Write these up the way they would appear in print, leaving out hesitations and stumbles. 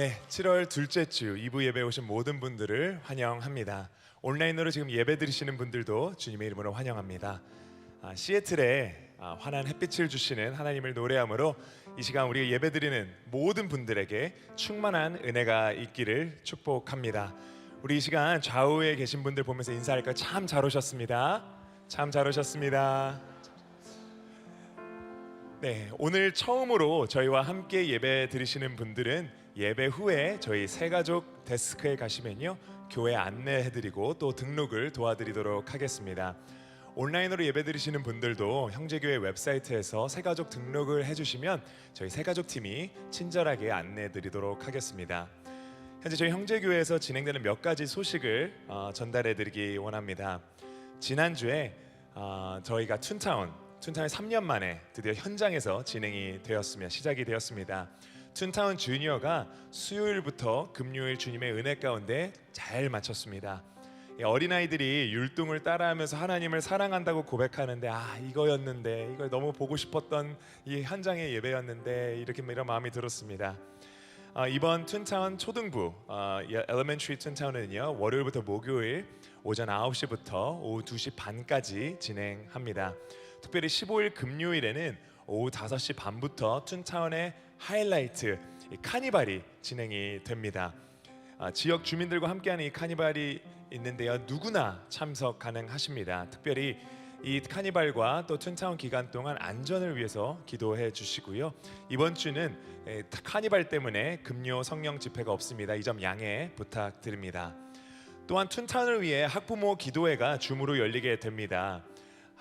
네, 7월 둘째 주 2부 예배에 오신 모든 분들을 환영합니다. 온라인으로 지금 예배 드리시는 분들도 주님의 이름으로 환영합니다. 시애틀에 환한 햇빛을 주시는 하나님을 노래함으로 이 시간 우리가 예배 드리는 모든 분들에게 충만한 은혜가 있기를 축복합니다. 우리 이 시간 좌우에 계신 분들 보면서 인사할까요? 참 잘 오셨습니다. 참 잘 오셨습니다. 네, 오늘 처음으로 저희와 함께 예배 드리시는 분들은 예배 후에 저희 새가족 데스크에 가시면요, 교회 안내해드리고 또 등록을 도와드리도록 하겠습니다. 온라인으로 예배 드리시는 분들도 형제교회 웹사이트에서 새가족 등록을 해주시면 저희 새가족팀이 친절하게 안내해드리도록 하겠습니다. 현재 저희 형제교회에서 진행되는 몇 가지 소식을 전달해드리기 원합니다. 지난주에 저희가 툰타운에 3년 만에 드디어 현장에서 시작이 되었습니다. 툰타운 주니어가 수요일부터 금요일 주님의 은혜 가운데 잘 마쳤습니다. 어린아이들이 율동을 따라하면서 하나님을 사랑한다고 고백하는데 이거였는데, 이거 너무 보고 싶었던 이 현장의 예배였는데, 이런 마음이 들었습니다. 이번 툰타운 초등부 엘리멘터리 툰타운은요, 월요일부터 목요일 오전 9시부터 오후 2시 반까지 진행합니다. 특별히 15일 금요일에는 오후 5시 반부터 툰타운의 하이라이트 카니발이 진행이 됩니다. 지역 주민들과 함께하는 이 카니발이 있는데요, 누구나 참석 가능하십니다. 특별히 이 카니발과 또 툰타운 기간 동안 안전을 위해서 기도해 주시고요. 이번 주는 카니발 때문에 금요 성령 집회가 없습니다. 이 점 양해 부탁드립니다. 또한 툰타운을 위해 학부모 기도회가 줌으로 열리게 됩니다.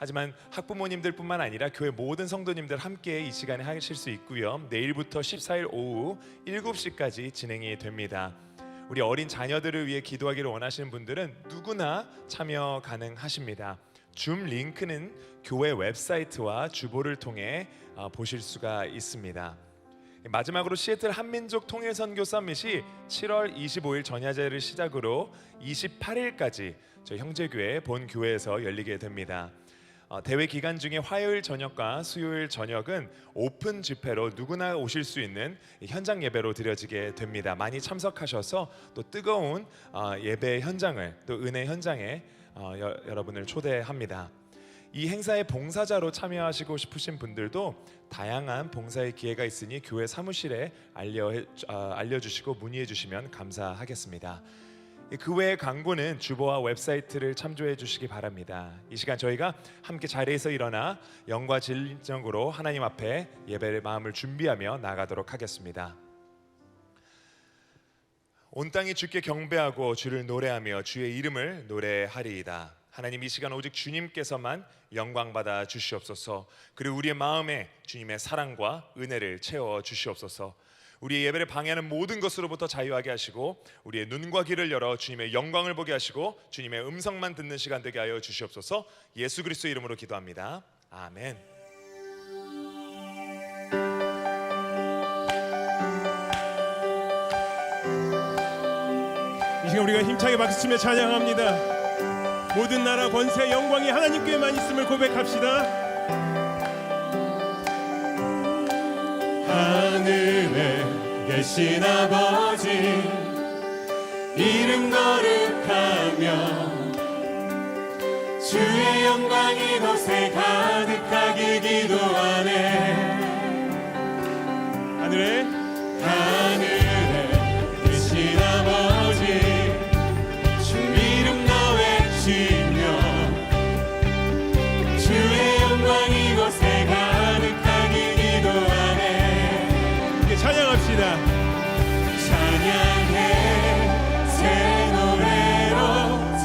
하지만 학부모님들 뿐만 아니라 교회 모든 성도님들 함께 이 시간에 하실 수 있고요. 내일부터 14일 오후 7시까지 진행이 됩니다. 우리 어린 자녀들을 위해 기도하기를 원하시는 분들은 누구나 참여 가능하십니다. 줌 링크는 교회 웹사이트와 주보를 통해 보실 수가 있습니다. 마지막으로 시애틀 한민족 통일선교 서밋이 7월 25일 전야제를 시작으로 28일까지 저희 형제교회 본 교회에서 열리게 됩니다. 대회 기간 중에 화요일 저녁과 수요일 저녁은 오픈 집회로 누구나 오실 수 있는 현장 예배로 드려지게 됩니다. 많이 참석하셔서 또 뜨거운 예배 현장을, 또 은혜 현장에 여러분을 초대합니다. 이 행사에 봉사자로 참여하시고 싶으신 분들도 다양한 봉사의 기회가 있으니 교회 사무실에 알려주시고 문의해 주시면 감사하겠습니다. 그 외의 광고는 주보와 웹사이트를 참조해 주시기 바랍니다. 이 시간 저희가 함께 자리에서 일어나 영과 진정으로 하나님 앞에 예배의 마음을 준비하며 나가도록 하겠습니다. 온 땅이 주께 경배하고 주를 노래하며 주의 이름을 노래하리이다. 하나님, 이 시간 오직 주님께서만 영광 받아 주시옵소서. 그리고 우리의 마음에 주님의 사랑과 은혜를 채워 주시옵소서. 우리의 예배를 방해하는 모든 것으로부터 자유하게 하시고 우리의 눈과 귀를 열어 주님의 영광을 보게 하시고 주님의 음성만 듣는 시간 되게 하여 주시옵소서. 예수 그리스도의 이름으로 기도합니다. 아멘. 이 시간 우리가 힘차게 박수치며 찬양합니다. 모든 나라 권세 영광이 하나님께만 있음을 고백합시다. 하늘에 계신 아버지 이름 거룩하며 주의 영광 이곳에 가득하길 기도하네. 하늘에 계신 아버지 주 이름 나 외치며 주의 영광 이곳에 가득하길 기도하네. 찬양합시다. 찬양해 새 노래로,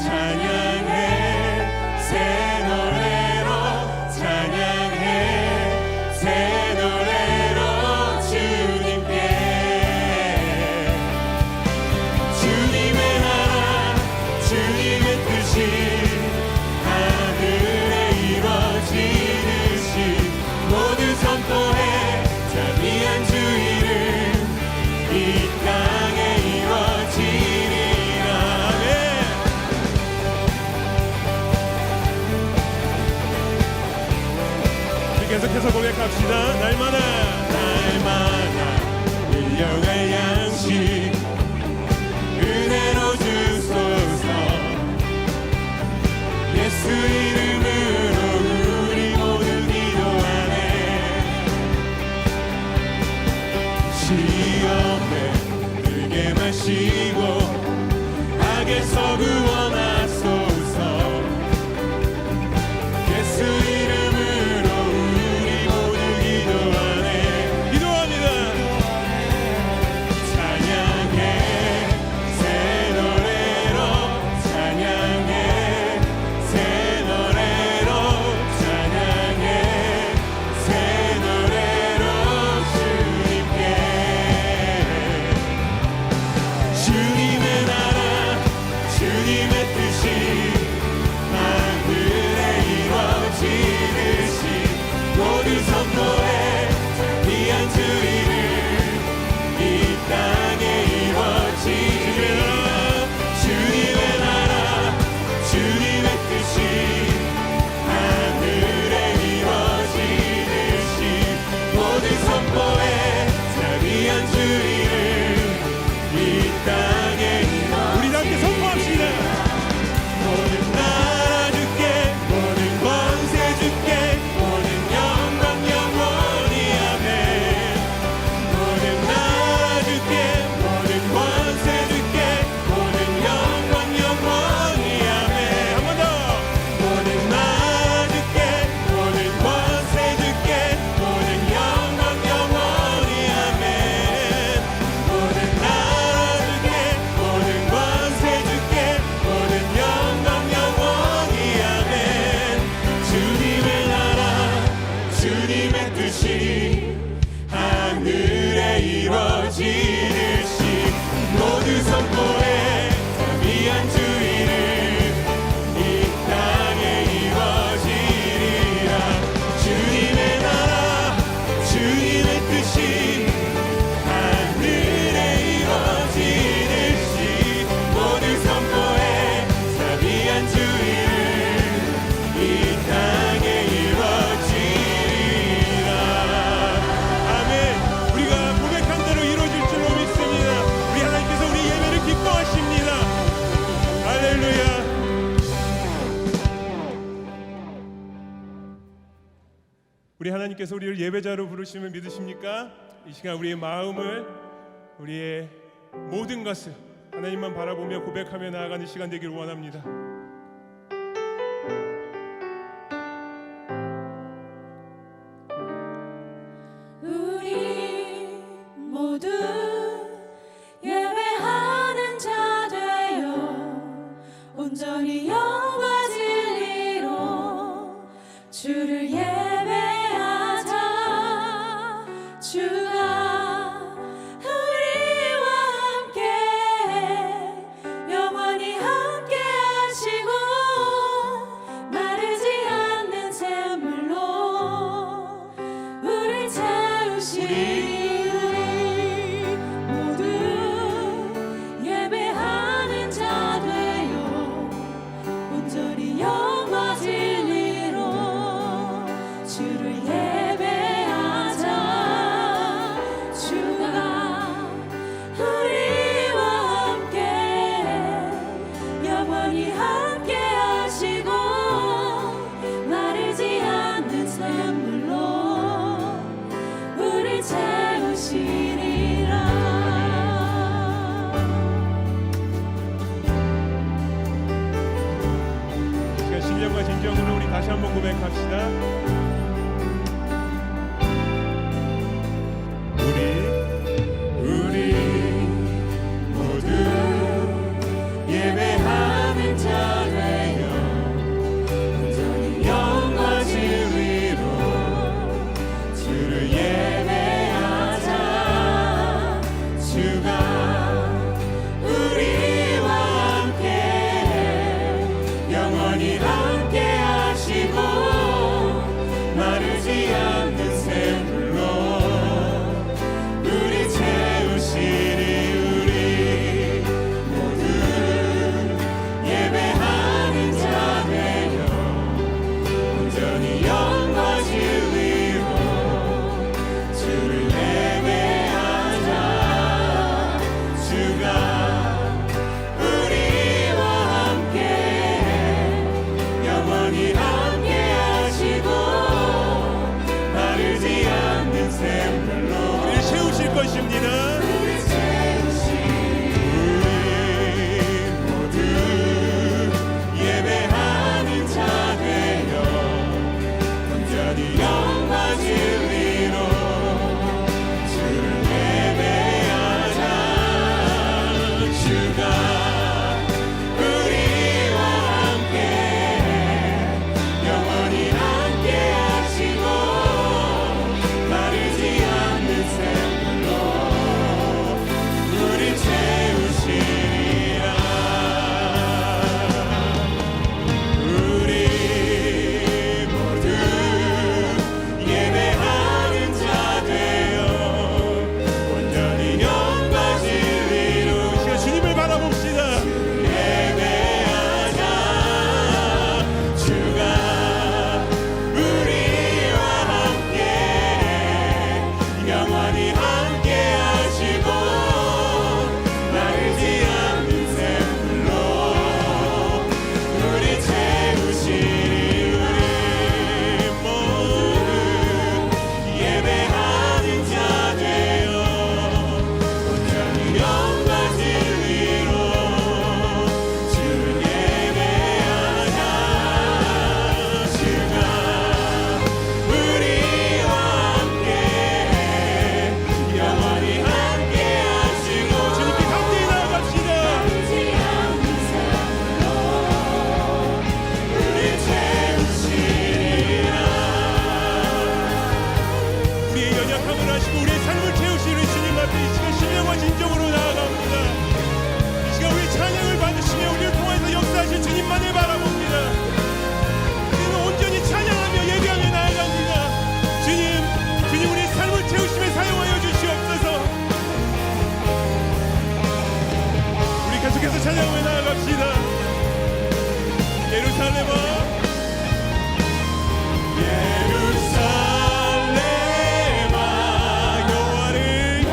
찬양해 새 노래로, 찬양해 새 노래로 주님께. 주님의 나라 주님의 뜻이 하늘에 이루어지듯이 모두 선포해 자비한 주 이름 이 땅에 이루어지리라. 계속해서 고백합시다. 날마다 일용할 양식 주님의 나라 주님의 뜻이 하늘에 이루어지듯이 모두 선포해 자비한 주의를 이 땅에 이루어지는 주님의 나라 주님의 뜻이 하늘에 이루어지듯이 모두 선포해 자비한 주의를 이 땅에 우리 다 함께 선포합시다. 모든 나라 주께 모든 권세 주께 모든 영광 영원히 아멘 모든 나라 주께 모든 권세 주께 모든 영광 영원히 아멘 한 번 더. 모든 나라 주께 모든 권세 주께 모든 영광 영원히 아멘 모든 나라 주께 모든 권세 주께 모든 영광 영원히 아멘 주님의 나라 주님의 뜻이 하늘에 이루어지듯이 모두 선포해 자비한 주의를 이 땅에 이루어지리라 주님의 나라 주님의 뜻이 하늘에 이루어지듯이 모두 선포해 자비한 주의를 이 땅에 이루어지리라 아멘. 우리가 고백한 대로 이루어질 줄로 믿습니다. 우리 하나님께서 우리 예배를 기뻐하십니다. 할렐루야. 우리 하나님께서 우리를 예배자로 부르심을 믿으십니까? 이 시간 우리의 마음을 우리의 모든 것을 하나님만 바라보며 고백하며 나아가는 시간 되기를 원합니다. 우리 모두 예배하는 자 되어 온전히 영과 진리로 주를 예배하자 주가 우리와 함께 영원히 함께 하시고 마르지 않는 샘물로 우리 채우시리 모두 예배하는 자 되어 온전히 영과 진리로 주를 예배하자 주가 우리와 함께 영원히 함께 하시고 마르지 않는 샘물로 우리 채우시리라 시간 신령과 진정으로 우리 다시 한번 고백합시다. 우리 모두 예배하는 자 되어 온전히 영과 진리로 주를 예배하자 주가 우리와 함께 영원히 함께 하시고 계속해서 찬양하며 나아갑시다. 예루살렘아 예루살렘아 여호와를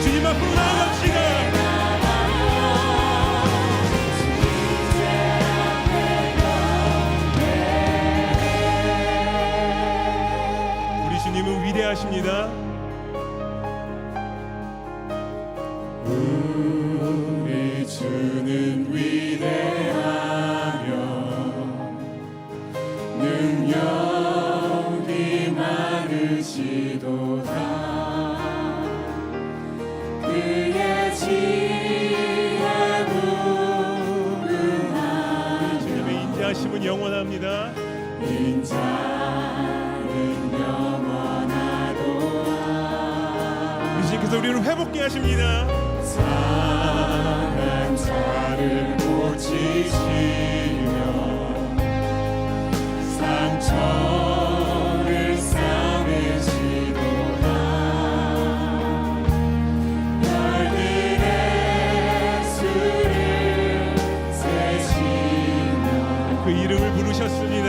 주님 앞으로 나아갑시다. 우리 주님은 위대하십니다. 우리 주는 위대하며 능력이 많으시도다. 그의 지혜 무궁하며 주님의 인자하심은 영원합니다. 인자는 영원하도다. 우리 주님께서 우리를 회복케 하십니다. 상한 자를 고치시며 상처를 싸매시도다. 별들의 수를 세시며 그 이름을 부르셨습니다.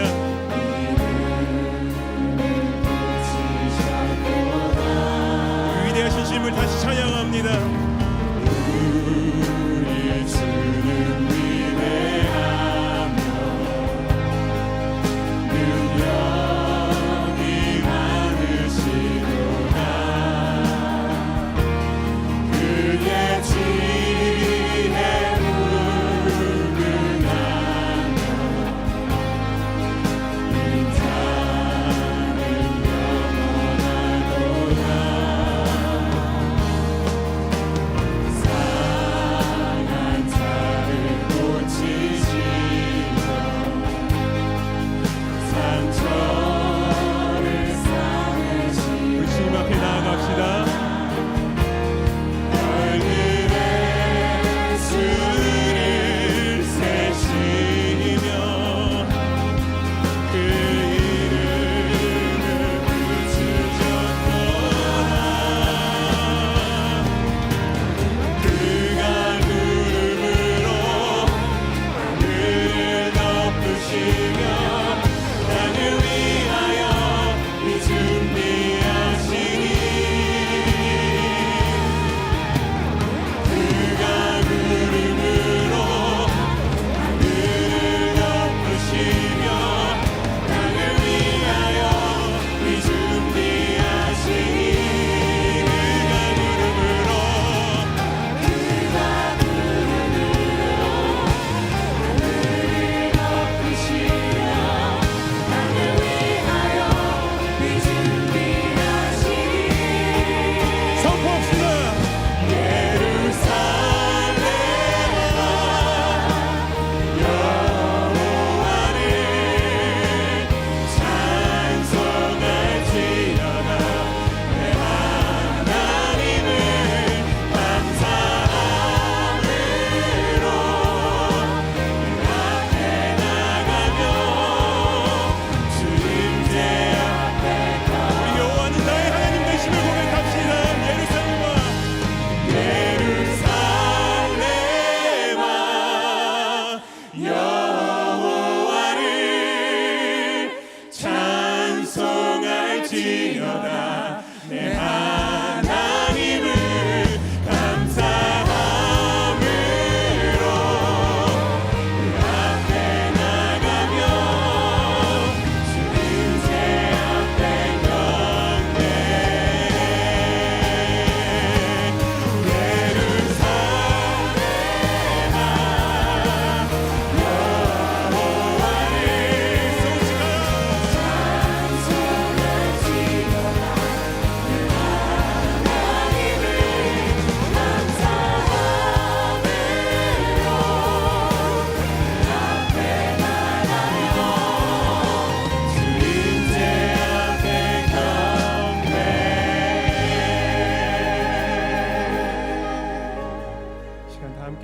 지셨도다. 위대하신 주님을 다시 찬양합니다. 우리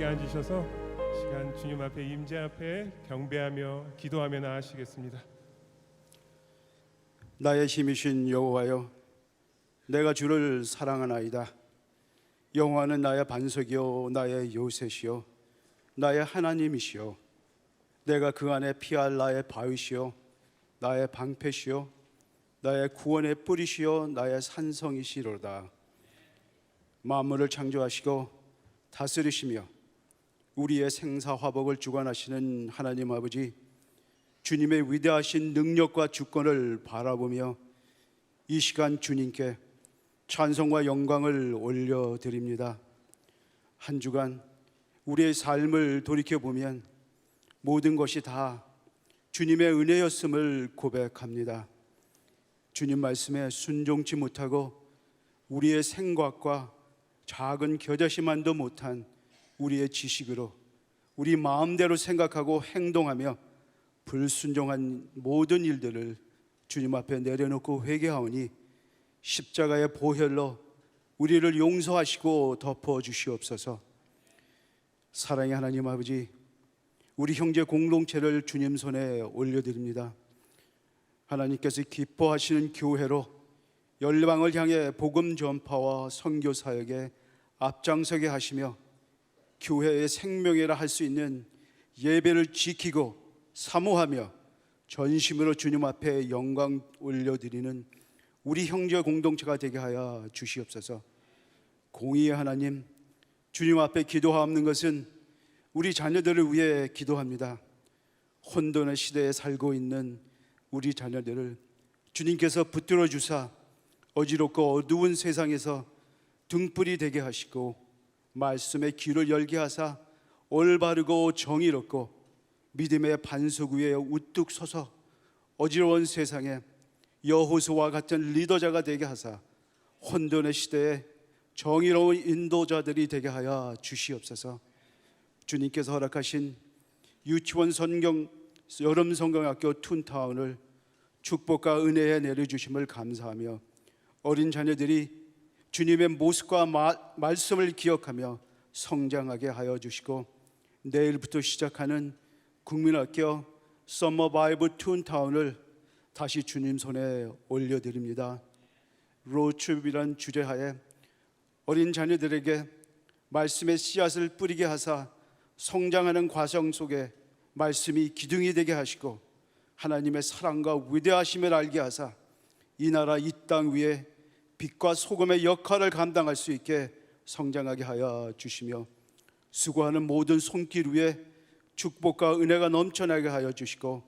함께 앉으셔서 시간 주님 앞에 임재 앞에 경배하며 기도하며 나아가시겠습니다. 나의 힘이신 여호와여, 내가 주를 사랑하나이다. 여호와는 나의 반석이요 나의 요새시요 나의 하나님이시요 내가 그 안에 피할 나의 바위시요 나의 방패시요 나의 구원의 뿌리시요 나의 산성이시로다. 만물을 창조하시고 다스리시며 우리의 생사화복을 주관하시는 하나님 아버지, 주님의 위대하신 능력과 주권을 바라보며 이 시간 주님께 찬송과 영광을 올려드립니다. 한 주간 우리의 삶을 돌이켜보면 모든 것이 다 주님의 은혜였음을 고백합니다. 주님 말씀에 순종치 못하고 우리의 생각과 작은 겨자씨만도 못한 우리의 지식으로 우리 마음대로 생각하고 행동하며 불순종한 모든 일들을 주님 앞에 내려놓고 회개하오니 십자가의 보혈로 우리를 용서하시고 덮어주시옵소서. 사랑의 하나님 아버지, 우리 형제 공동체를 주님 손에 올려드립니다. 하나님께서 기뻐하시는 교회로 열방을 향해 복음 전파와 선교 사역에 앞장서게 하시며 교회의 생명이라 할 수 있는 예배를 지키고 사모하며 전심으로 주님 앞에 영광 올려드리는 우리 형제 공동체가 되게 하여 주시옵소서. 공의의 하나님, 주님 앞에 기도하옵는 것은 우리 자녀들을 위해 기도합니다. 혼돈의 시대에 살고 있는 우리 자녀들을 주님께서 붙들어 주사 어지럽고 어두운 세상에서 등불이 되게 하시고 말씀의 귀를 열게 하사 올바르고 정의롭고 믿음의 반석 위에 우뚝 서서 어지러운 세상에 여호수아와 같은 리더자가 되게 하사 혼돈의 시대에 정의로운 인도자들이 되게 하여 주시옵소서. 주님께서 허락하신 유치원 선경 여름 성경학교 툰타운을 축복과 은혜에 내려주심을 감사하며 어린 자녀들이 주님의 모습과 말씀을 기억하며 성장하게 하여 주시고 내일부터 시작하는 국민학교 서머 바이블 툰타운을 다시 주님 손에 올려드립니다. 로드트립이란 주제하에 어린 자녀들에게 말씀의 씨앗을 뿌리게 하사 성장하는 과정 속에 말씀이 기둥이 되게 하시고 하나님의 사랑과 위대하심을 알게 하사 이 나라 이 땅 위에 빛과 소금의 역할을 감당할 수 있게 성장하게 하여 주시며 수고하는 모든 손길 위에 축복과 은혜가 넘쳐나게 하여 주시고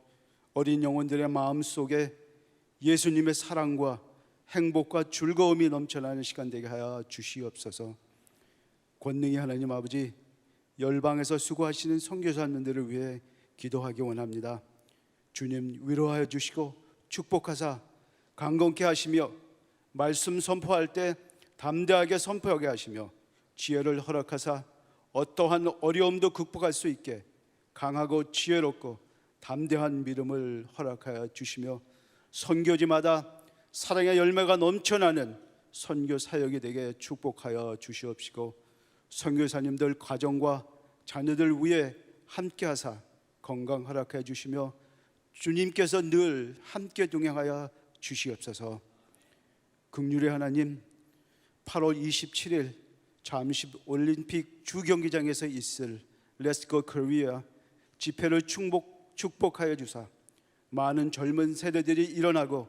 어린 영혼들의 마음속에 예수님의 사랑과 행복과 즐거움이 넘쳐나는 시간 되게 하여 주시옵소서. 권능의 하나님 아버지, 열방에서 수고하시는 선교사님들을 위해 기도하기 원합니다. 주님 위로하여 주시고 축복하사 강건케 하시며 말씀 선포할 때 담대하게 선포하게 하시며 지혜를 허락하사 어떠한 어려움도 극복할 수 있게 강하고 지혜롭고 담대한 믿음을 허락하여 주시며 선교지마다 사랑의 열매가 넘쳐나는 선교 사역이 되게 축복하여 주시옵시고 선교사님들 가정과 자녀들 위해 함께하사 건강 허락해 주시며 주님께서 늘 함께 동행하여 주시옵소서. 긍휼의 하나님, 8월 27일 잠시 올림픽 주경기장에서 있을 Let's Go Korea 집회를 축복하여 주사 많은 젊은 세대들이 일어나고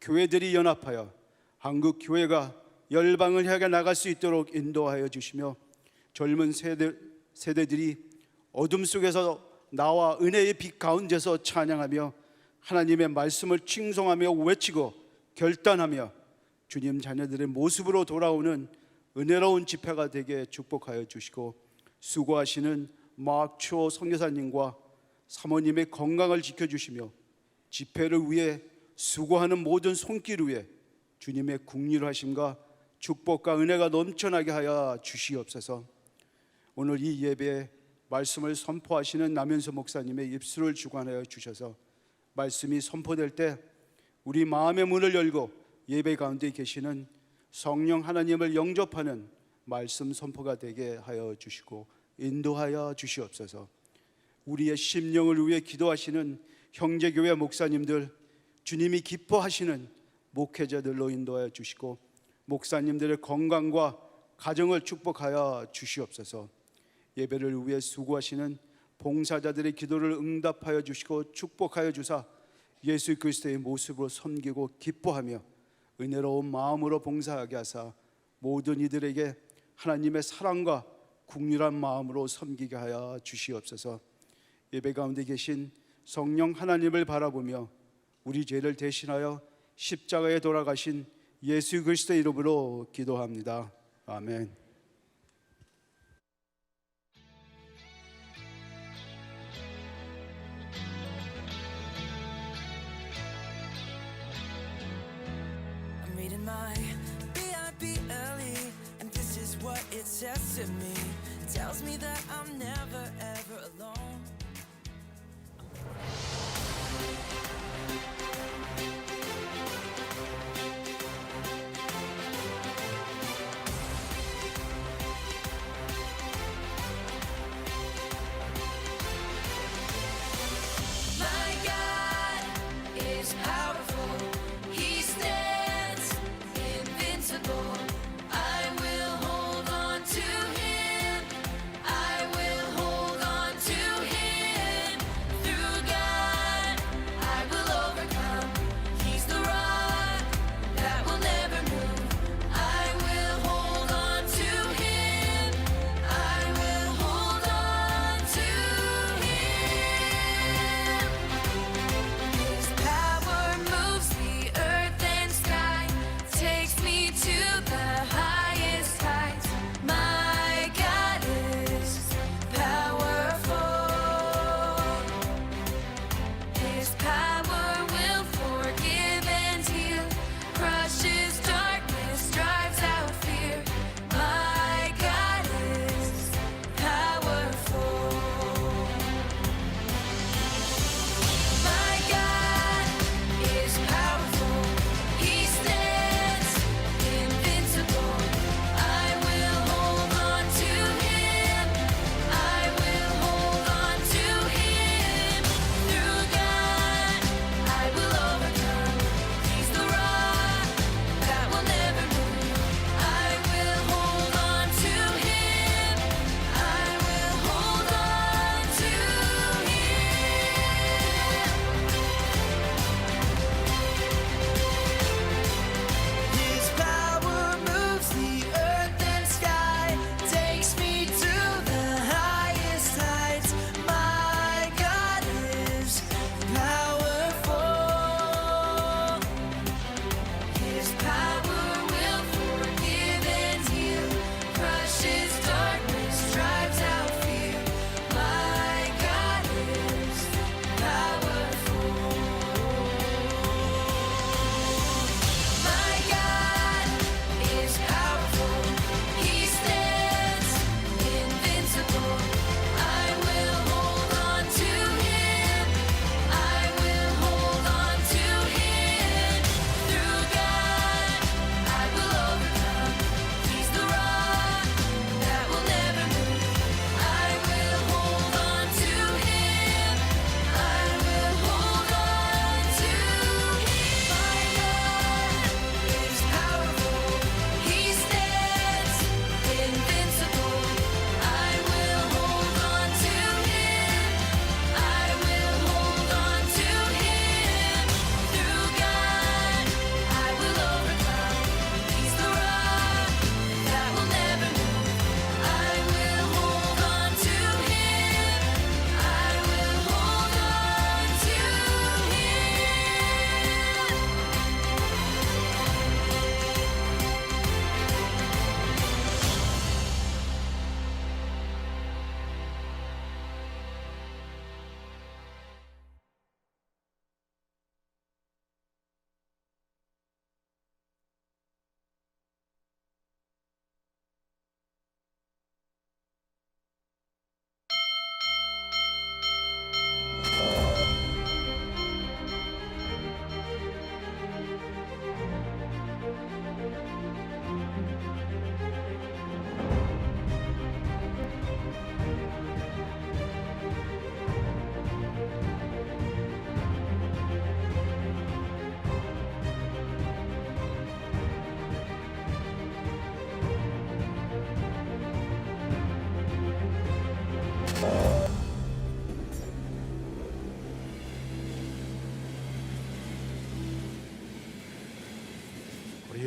교회들이 연합하여 한국 교회가 열방을 향해 나갈 수 있도록 인도하여 주시며 젊은 세대들이 어둠 속에서 나와 은혜의 빛 가운데서 찬양하며 하나님의 말씀을 칭송하며 외치고 결단하며 주님 자녀들의 모습으로 돌아오는 은혜로운 집회가 되게 축복하여 주시고 수고하시는 마크초 선교사님과 사모님의 건강을 지켜주시며 집회를 위해 수고하는 모든 손길 위에 주님의 긍휼하심과 축복과 은혜가 넘쳐나게 하여 주시옵소서. 오늘 이 예배에 말씀을 선포하시는 남현수 목사님의 입술을 주관하여 주셔서 말씀이 선포될 때 우리 마음의 문을 열고 예배 가운데 계시는 성령 하나님을 영접하는 말씀 선포가 되게 하여 주시고 인도하여 주시옵소서. 우리의 심령을 위해 기도하시는 형제교회 목사님들, 주님이 기뻐하시는 목회자들로 인도하여 주시고 목사님들의 건강과 가정을 축복하여 주시옵소서. 예배를 위해 수고하시는 봉사자들의 기도를 응답하여 주시고 축복하여 주사 예수 그리스도의 모습으로 섬기고 기뻐하며 은혜로운 마음으로 봉사하게 하사 모든 이들에게 하나님의 사랑과 국률한 마음으로 섬기게 하여 주시옵소서. 예배 가운데 계신 성령 하나님을 바라보며 우리 죄를 대신하여 십자가에 돌아가신 예수 그리스도의 이름으로 기도합니다. 아멘. I'm reading my B.I.B. early, and this is what it says to me. It tells me that I'm never ever alone. My God is powerful. He stands invincible. I will hold on to him. I will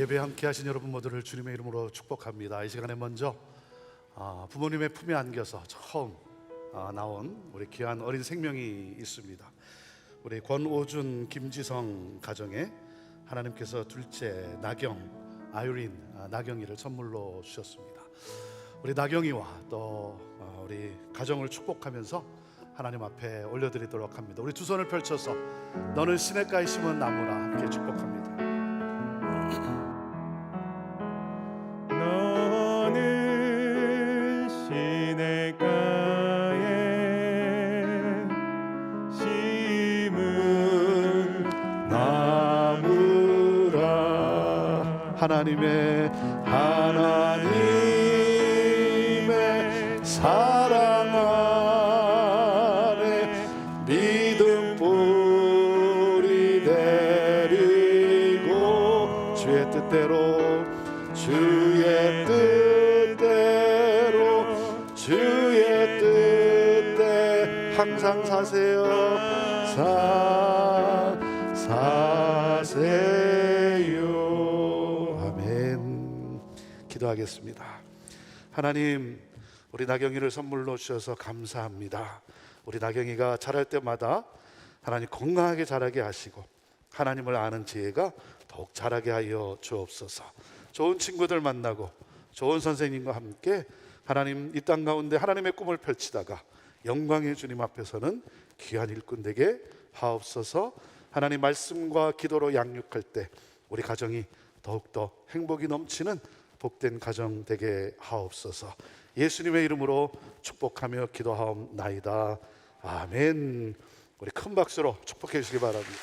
예배 함께 하신 여러분 모두를 주님의 이름으로 축복합니다. 이 시간에 먼저 부모님의 품에 안겨서 처음 나온 우리 귀한 어린 생명이 있습니다. 우리 권오준, 김지성 가정에 하나님께서 둘째 나경, 아유린, 나경이를 선물로 주셨습니다. 우리 나경이와 또 우리 가정을 축복하면서 하나님 앞에 올려드리도록 합니다. 우리 두 손을 펼쳐서 너는 시냇가에 심은 나무라 함께 축복합니다. 너는 시냇가에 심은 나무라 하나님의 사랑 안에 믿음 뿌리 내리고 주의 뜻대로 주의 뜻대 항상 사세요. 사세요. 아멘. 기도하겠습니다. 하나님, 우리 나경이를 선물로 주셔서 감사합니다. 우리 나경이가 자랄 때마다 하나님 건강하게 자라게 하시고 하나님을 아는 지혜가 더욱 자라게 하여 주옵소서. 좋은 친구들 만나고 좋은 선생님과 함께 하나님 이 땅 가운데 하나님의 꿈을 펼치다가 영광의 주님 앞에서는 귀한 일꾼 되게 하옵소서. 하나님 말씀과 기도로 양육할 때 우리 가정이 더욱더 행복이 넘치는 복된 가정 되게 하옵소서. 예수님의 이름으로 축복하며 기도하옵나이다. 아멘. 우리 큰 박수로 축복해 주시기 바랍니다.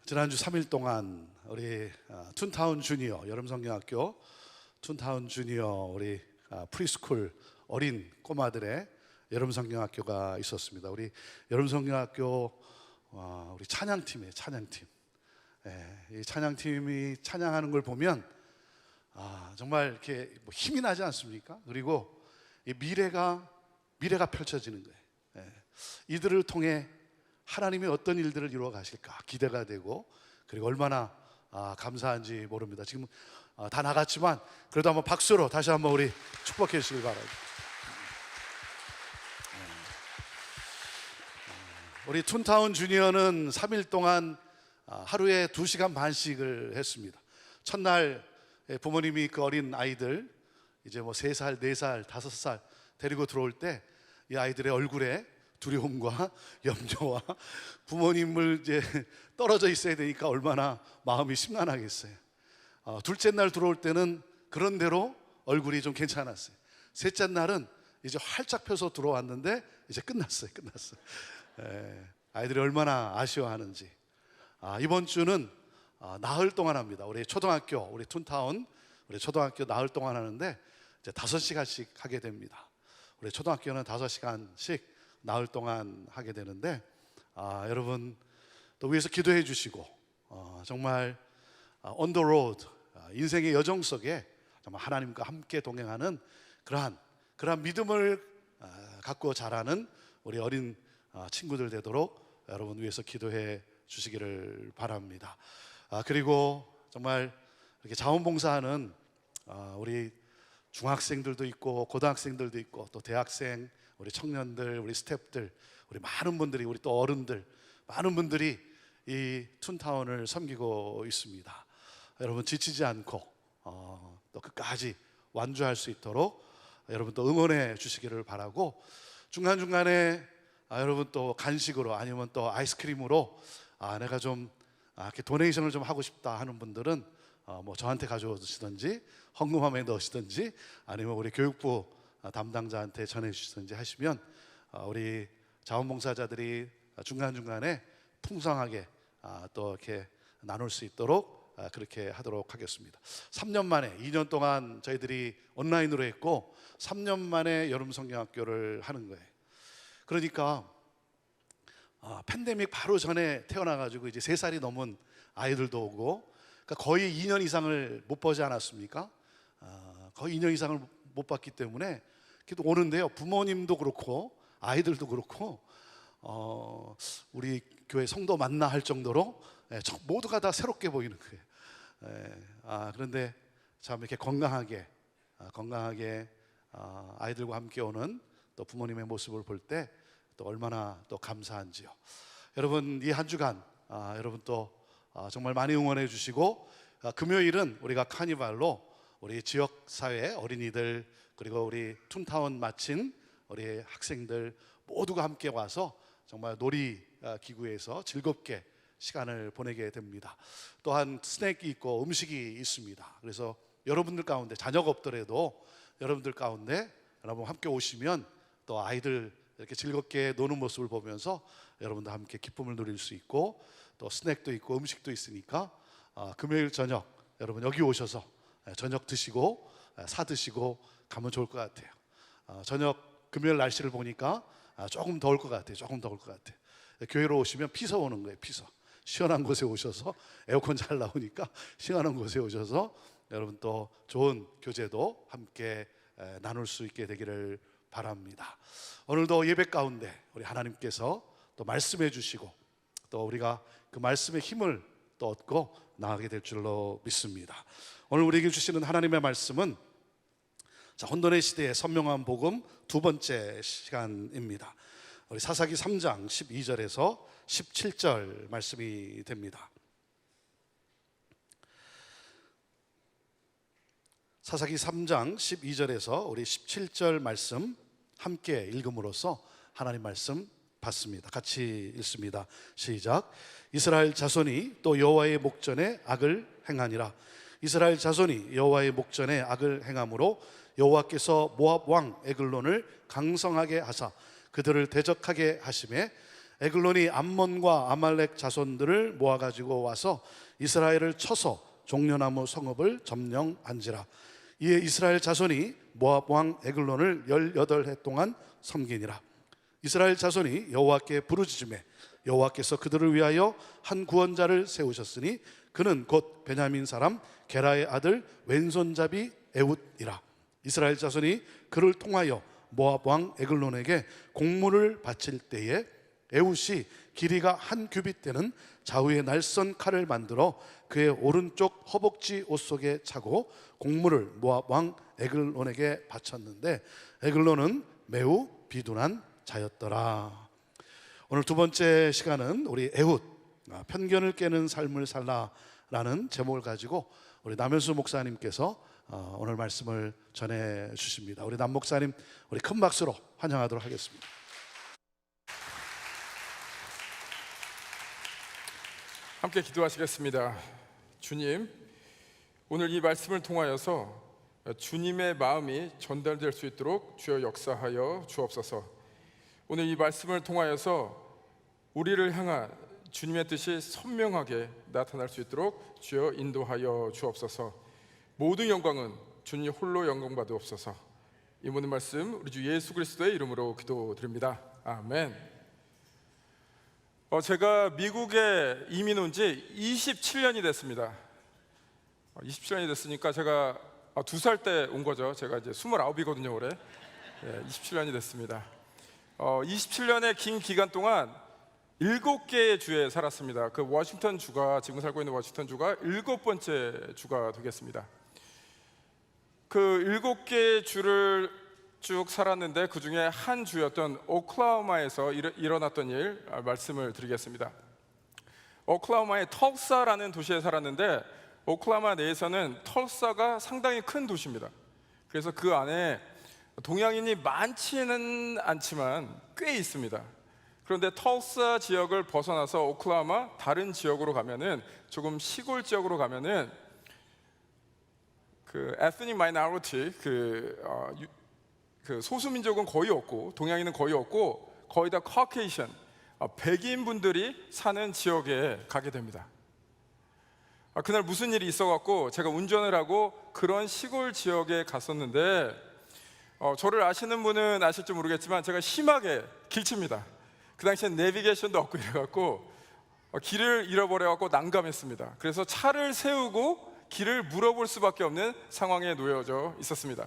지난주 3일 동안 우리 툰타운 주니어 여름성경학교 툰타운 주니어 우리 프리스쿨 어린 꼬마들의 여름성경학교가 있었습니다. 우리 여름성경학교 우리 찬양팀이에요. 찬양팀. 이 찬양팀이 찬양하는 걸 보면 정말 이렇게 힘이 나지 않습니까? 그리고 이 미래가 펼쳐지는 거예요. 이들을 통해 하나님이 어떤 일들을 이루어 가실까 기대가 되고, 그리고 얼마나 감사한지 모릅니다. 지금 다 나갔지만 그래도 한번 박수로 다시 한번 우리 축복해 주시길 바랍니다. 우리 툰타운 주니어는 3일 동안 하루에 2시간 반씩을 했습니다. 첫날 부모님이 그 어린 아이들 이제 뭐 3살, 4살, 5살 데리고 들어올 때 이 아이들의 얼굴에 두려움과 염려와 부모님을 이제 떨어져 있어야 되니까 얼마나 마음이 심란하겠어요. 둘째 날 들어올 때는 그런대로 얼굴이 좀 괜찮았어요. 셋째 날은 이제 활짝 펴서 들어왔는데 이제 끝났어요. 아이들이 얼마나 아쉬워하는지. 이번 주는 나흘 동안 합니다. 우리 초등학교, 우리 툰타운 우리 초등학교 나흘 동안 하는데 이제 5시간씩 하게 됩니다. 우리 초등학교는 5시간씩 나흘 동안 하게 되는데 여러분 또 위에서 기도해 주시고 정말 on the road 인생의 여정 속에 정말 하나님과 함께 동행하는 그러한 믿음을 갖고 자라는 우리 어린 친구들 되도록 여러분 위해서 기도해 주시기를 바랍니다. 그리고 정말 이렇게 자원봉사하는 우리 중학생들도 있고 고등학생들도 있고 또 대학생, 우리 청년들, 우리 스태프들, 우리 많은 분들이, 우리 또 어른들, 많은 분들이 이 툰타운을 섬기고 있습니다. 여러분 지치지 않고 또 끝까지 완주할 수 있도록 여러분 또 응원해 주시기를 바라고, 중간중간에 여러분 또 간식으로 아니면 또 아이스크림으로 내가 좀 이렇게 도네이션을 좀 하고 싶다 하는 분들은 뭐 저한테 가져오시든지 헌금함에 넣으시든지 아니면 우리 교육부 담당자한테 전해주시든지 하시면 우리 자원봉사자들이 중간중간에 풍성하게 또 이렇게 나눌 수 있도록 그렇게 하도록 하겠습니다. 3년 만에 2년 동안 저희들이 온라인으로 했고 3년 만에 여름성경학교를 하는 거예요. 그러니까 팬데믹 바로 전에 태어나가지고 이제 3살이 넘은 아이들도 오고, 그러니까 거의 2년 이상을 못 보지 않았습니까? 거의 2년 이상을 못 봤기 때문에 그래도 오는데요. 부모님도 그렇고 아이들도 그렇고 우리 교회 성도 맞나 할 정도로 모두가 다 새롭게 보이는 거예요. 그런데 참 이렇게 건강하게 아이들과 함께 오는 또 부모님의 모습을 볼 때 또 얼마나 또 감사한지요. 여러분 이 한 주간 여러분 또 정말 많이 응원해 주시고 금요일은 우리가 카니발로 우리 지역 사회 어린이들 그리고 우리 툰타운 마친 우리 학생들 모두가 함께 와서 정말 놀이 기구에서 즐겁게 시간을 보내게 됩니다. 또한 스낵이 있고 음식이 있습니다. 그래서 여러분들 가운데 자녀가 없더라도 여러분들 가운데 여러분 함께 오시면 또 아이들 이렇게 즐겁게 노는 모습을 보면서 여러분도 함께 기쁨을 누릴 수 있고 또 스낵도 있고 음식도 있으니까 금요일 저녁 여러분 여기 오셔서 저녁 드시고 사 드시고 가면 좋을 것 같아요. 저녁 금요일 날씨를 보니까 조금 더울 것 같아요. 조금 더울 것 같아요. 교회로 오시면 피서 오는 거예요. 피서 시원한 곳에 오셔서 에어컨 잘 나오니까 시원한 곳에 오셔서 여러분 또 좋은 교제도 함께 나눌 수 있게 되기를 바랍니다. 오늘도 예배 가운데 우리 하나님께서 또 말씀해 주시고 또 우리가 그 말씀의 힘을 또 얻고 나아가게 될 줄로 믿습니다. 오늘 우리에게 주시는 하나님의 말씀은 혼돈의 시대의 선명한 복음 두 번째 시간입니다. 우리 사사기 3장 12절에서 17절 말씀이 됩니다. 사사기 3장 12절에서 우리 17절 말씀 함께 읽음으로써 하나님 말씀 받습니다. 같이 읽습니다. 시작. 이스라엘 자손이 또 여호와의 목전에 악을 행하니라. 이스라엘 자손이 여호와의 목전에 악을 행함으로 여호와께서 모압 왕 에글론을 강성하게 하사 그들을 대적하게 하심에 에글론이 암몬과 아말렉 자손들을 모아가지고 와서 이스라엘을 쳐서 종려나무 성읍을 점령한지라. 이에 이스라엘 자손이 모압 왕 에글론을 18해 동안 섬기니라. 이스라엘 자손이 여호와께 부르짖음에 여호와께서 그들을 위하여 한 구원자를 세우셨으니 그는 곧 베냐민 사람 게라의 아들 왼손잡이 에훗이라. 이스라엘 자손이 그를 통하여 모압 왕 에글론에게 공물을 바칠 때에 에훗이 길이가 한 규빗 되는 좌우의 날선 칼을 만들어 그의 오른쪽 허벅지 옷 속에 차고 공물을 모압 왕 에글론에게 바쳤는데 에글론은 매우 비둔한 자였더라. 오늘 두 번째 시간은 우리 에훗 편견을 깨는 삶을 살라라는 제목을 가지고 우리 남현수 목사님께서 오늘 말씀을 전해 주십니다. 우리 남 목사님 우리 큰 박수로 환영하도록 하겠습니다. 함께 기도하시겠습니다. 주님, 오늘 이 말씀을 통하여서 주님의 마음이 전달될 수 있도록 주여 역사하여 주옵소서. 오늘 이 말씀을 통하여서 우리를 향한 주님의 뜻이 선명하게 나타날 수 있도록 주여 인도하여 주옵소서. 모든 영광은 주님 홀로 영광 받으옵소서. 이 모든 말씀 우리 주 예수 그리스도의 이름으로 기도드립니다. 아멘. 제가 미국에 이민 온 지 27년이 됐습니다. 27년이 됐으니까 제가 2살 때 온 거죠. 제가 이제 29이거든요 올해. 27년이 됐습니다. 27년의 긴 기간 동안 7개의 주에 살았습니다. 그 워싱턴 주가, 지금 살고 있는 워싱턴 주가 7번째 주가 되겠습니다. 그 7개의 주를 쭉 살았는데 그 중에 한 주였던 오클라호마에서 일어났던 일 말씀을 드리겠습니다. 오클라호마의 털사라는 도시에 살았는데 오클라호마 내에서는 털사가 상당히 큰 도시입니다. 그래서 그 안에 동양인이 많지는 않지만 꽤 있습니다. 그런데 털사 지역을 벗어나서 오클라호마 다른 지역으로 가면은 조금 시골 지역으로 가면은 그 ethnic minority 그 소수민족은 거의 없고 동양인은 거의 없고 거의 다 Caucasian 백인 분들이 사는 지역에 가게 됩니다. 그날 무슨 일이 있어갖고 제가 운전을 하고 그런 시골 지역에 갔었는데 저를 아시는 분은 아실지 모르겠지만 제가 심하게 길칩니다. 그 당시엔 내비게이션도 없고 이래갖고 길을 잃어버려갖고 난감했습니다. 그래서 차를 세우고 길을 물어볼 수밖에 없는 상황에 놓여져 있었습니다.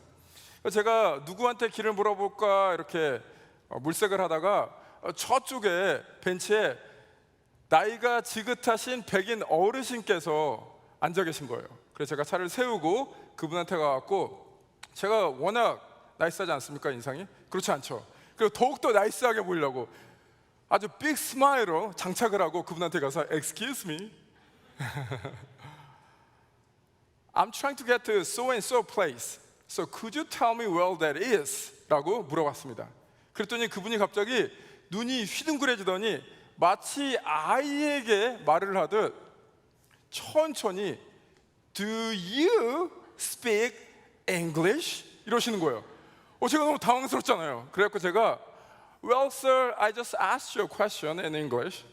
제가 누구한테 길을 물어볼까 이렇게 물색을 하다가 저쪽에 벤치에 나이가 지긋하신 백인 어르신께서 앉아 계신 거예요. 그래서 제가 차를 세우고 그분한테 가갖고, 제가 워낙 나이스하지 않습니까, 인상이? 그렇지 않죠. 그리고 더욱더 나이스하게 보이려고 아주 빅 스마일로 장착을 하고 그분한테 가서 Excuse me, I'm trying to get to so and so place, so could you tell me where that is? 라고 물어봤습니다. 그랬더니 그분이 갑자기 눈이 휘둥그레지더니 마치 아이에게 말을 하듯 천천히 Do you speak English? 이러시는 거예요. 제가 너무 당황스럽잖아요. 그래갖고 제가 Well, sir, I just asked you a question in English,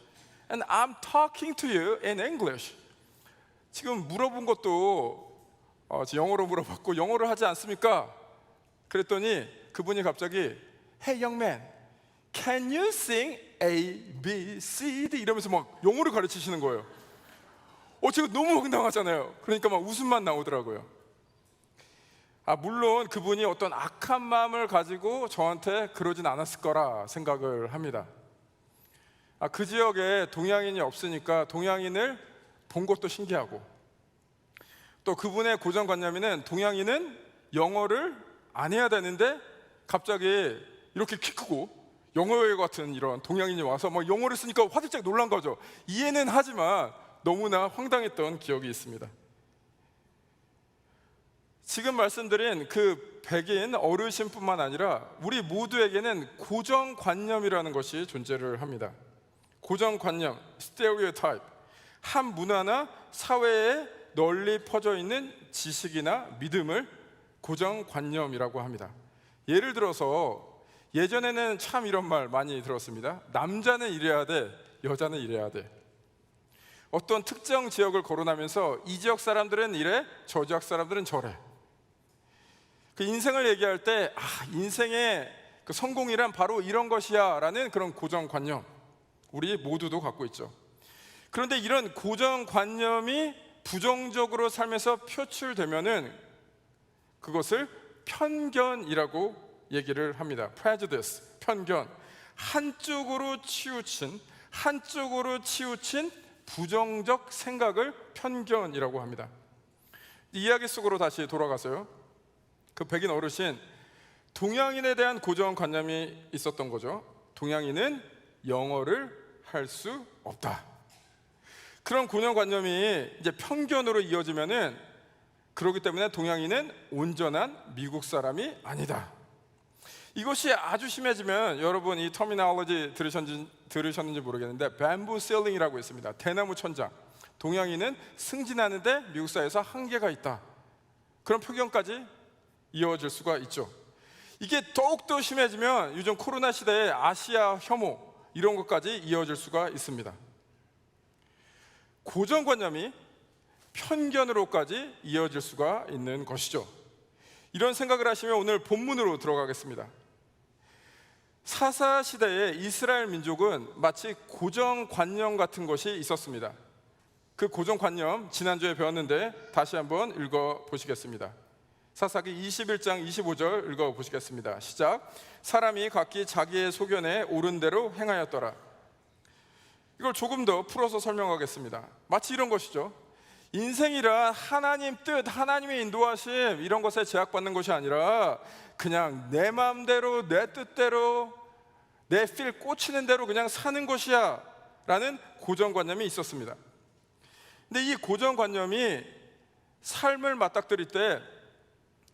and I'm talking to you in English. 지금 물어본 것도 영어로 물어봤고 영어를 하지 않습니까? 그랬더니 그분이 갑자기 Hey, young man, can you sing A, B, C, D? 이러면서 막 영어를 가르치시는 거예요. 제가 너무 황당하잖아요. 그러니까 막 웃음만 나오더라고요. 물론 그분이 어떤 악한 마음을 가지고 저한테 그러진 않았을 거라 생각을 합니다. 그 지역에 동양인이 없으니까 동양인을 본 것도 신기하고, 또 그분의 고정관념에는 동양인은 영어를 안 해야 되는데 갑자기 이렇게 키 크고 영어회 같은 이런 동양인이 와서 막 영어를 쓰니까 화들짝 놀란 거죠. 이해는 하지만 너무나 황당했던 기억이 있습니다. 지금 말씀드린 그 백인 어르신뿐만 아니라 우리 모두에게는 고정관념이라는 것이 존재를 합니다. 고정관념, 스테레오타입, 한 문화나 사회에 널리 퍼져 있는 지식이나 믿음을 고정관념이라고 합니다. 예를 들어서 예전에는 참 이런 말 많이 들었습니다. 남자는 이래야 돼, 여자는 이래야 돼. 어떤 특정 지역을 거론하면서 이 지역 사람들은 이래, 저 지역 사람들은 저래. 그 인생을 얘기할 때 인생의 그 성공이란 바로 이런 것이야 라는 그런 고정관념, 우리 모두도 갖고 있죠. 그런데 이런 고정관념이 부정적으로 삶에서 표출되면은 그것을 편견이라고 얘기를 합니다. prejudice, 편견. 한쪽으로 치우친 부정적 생각을 편견이라고 합니다. 이야기 속으로 다시 돌아가서요, 그 백인 어르신, 동양인에 대한 고정관념이 있었던 거죠. 동양인은 영어를 할 수 없다. 그런 고정관념이 이제 편견으로 이어지면은, 그렇기 때문에 동양인은 온전한 미국 사람이 아니다. 이것이 아주 심해지면, 여러분 이 터미널로지 들으셨는지 모르겠는데 뱀부 셀링이라고 있습니다. 대나무 천장. 동양인은 승진하는데 미국 사회에서 한계가 있다. 그런 표현까지 이어질 수가 있죠. 이게 더욱더 심해지면 요즘 코로나 시대에 아시아 혐오 이런 것까지 이어질 수가 있습니다. 고정관념이 편견으로까지 이어질 수가 있는 것이죠. 이런 생각을 하시면 오늘 본문으로 들어가겠습니다. 사사 시대의 이스라엘 민족은 마치 고정관념 같은 것이 있었습니다. 그 고정관념 지난주에 배웠는데 다시 한번 읽어보시겠습니다. 사사기 21장 25절 읽어보시겠습니다. 시작. 사람이 각기 자기의 소견에 옳은 대로 행하였더라. 이걸 조금 더 풀어서 설명하겠습니다. 마치 이런 것이죠. 인생이란 하나님 뜻, 하나님의 인도하심 이런 것에 제약받는 것이 아니라 그냥 내 마음대로, 내 뜻대로, 내 필 꽂히는 대로 그냥 사는 것이야 라는 고정관념이 있었습니다. 근데 이 고정관념이 삶을 맞닥뜨릴 때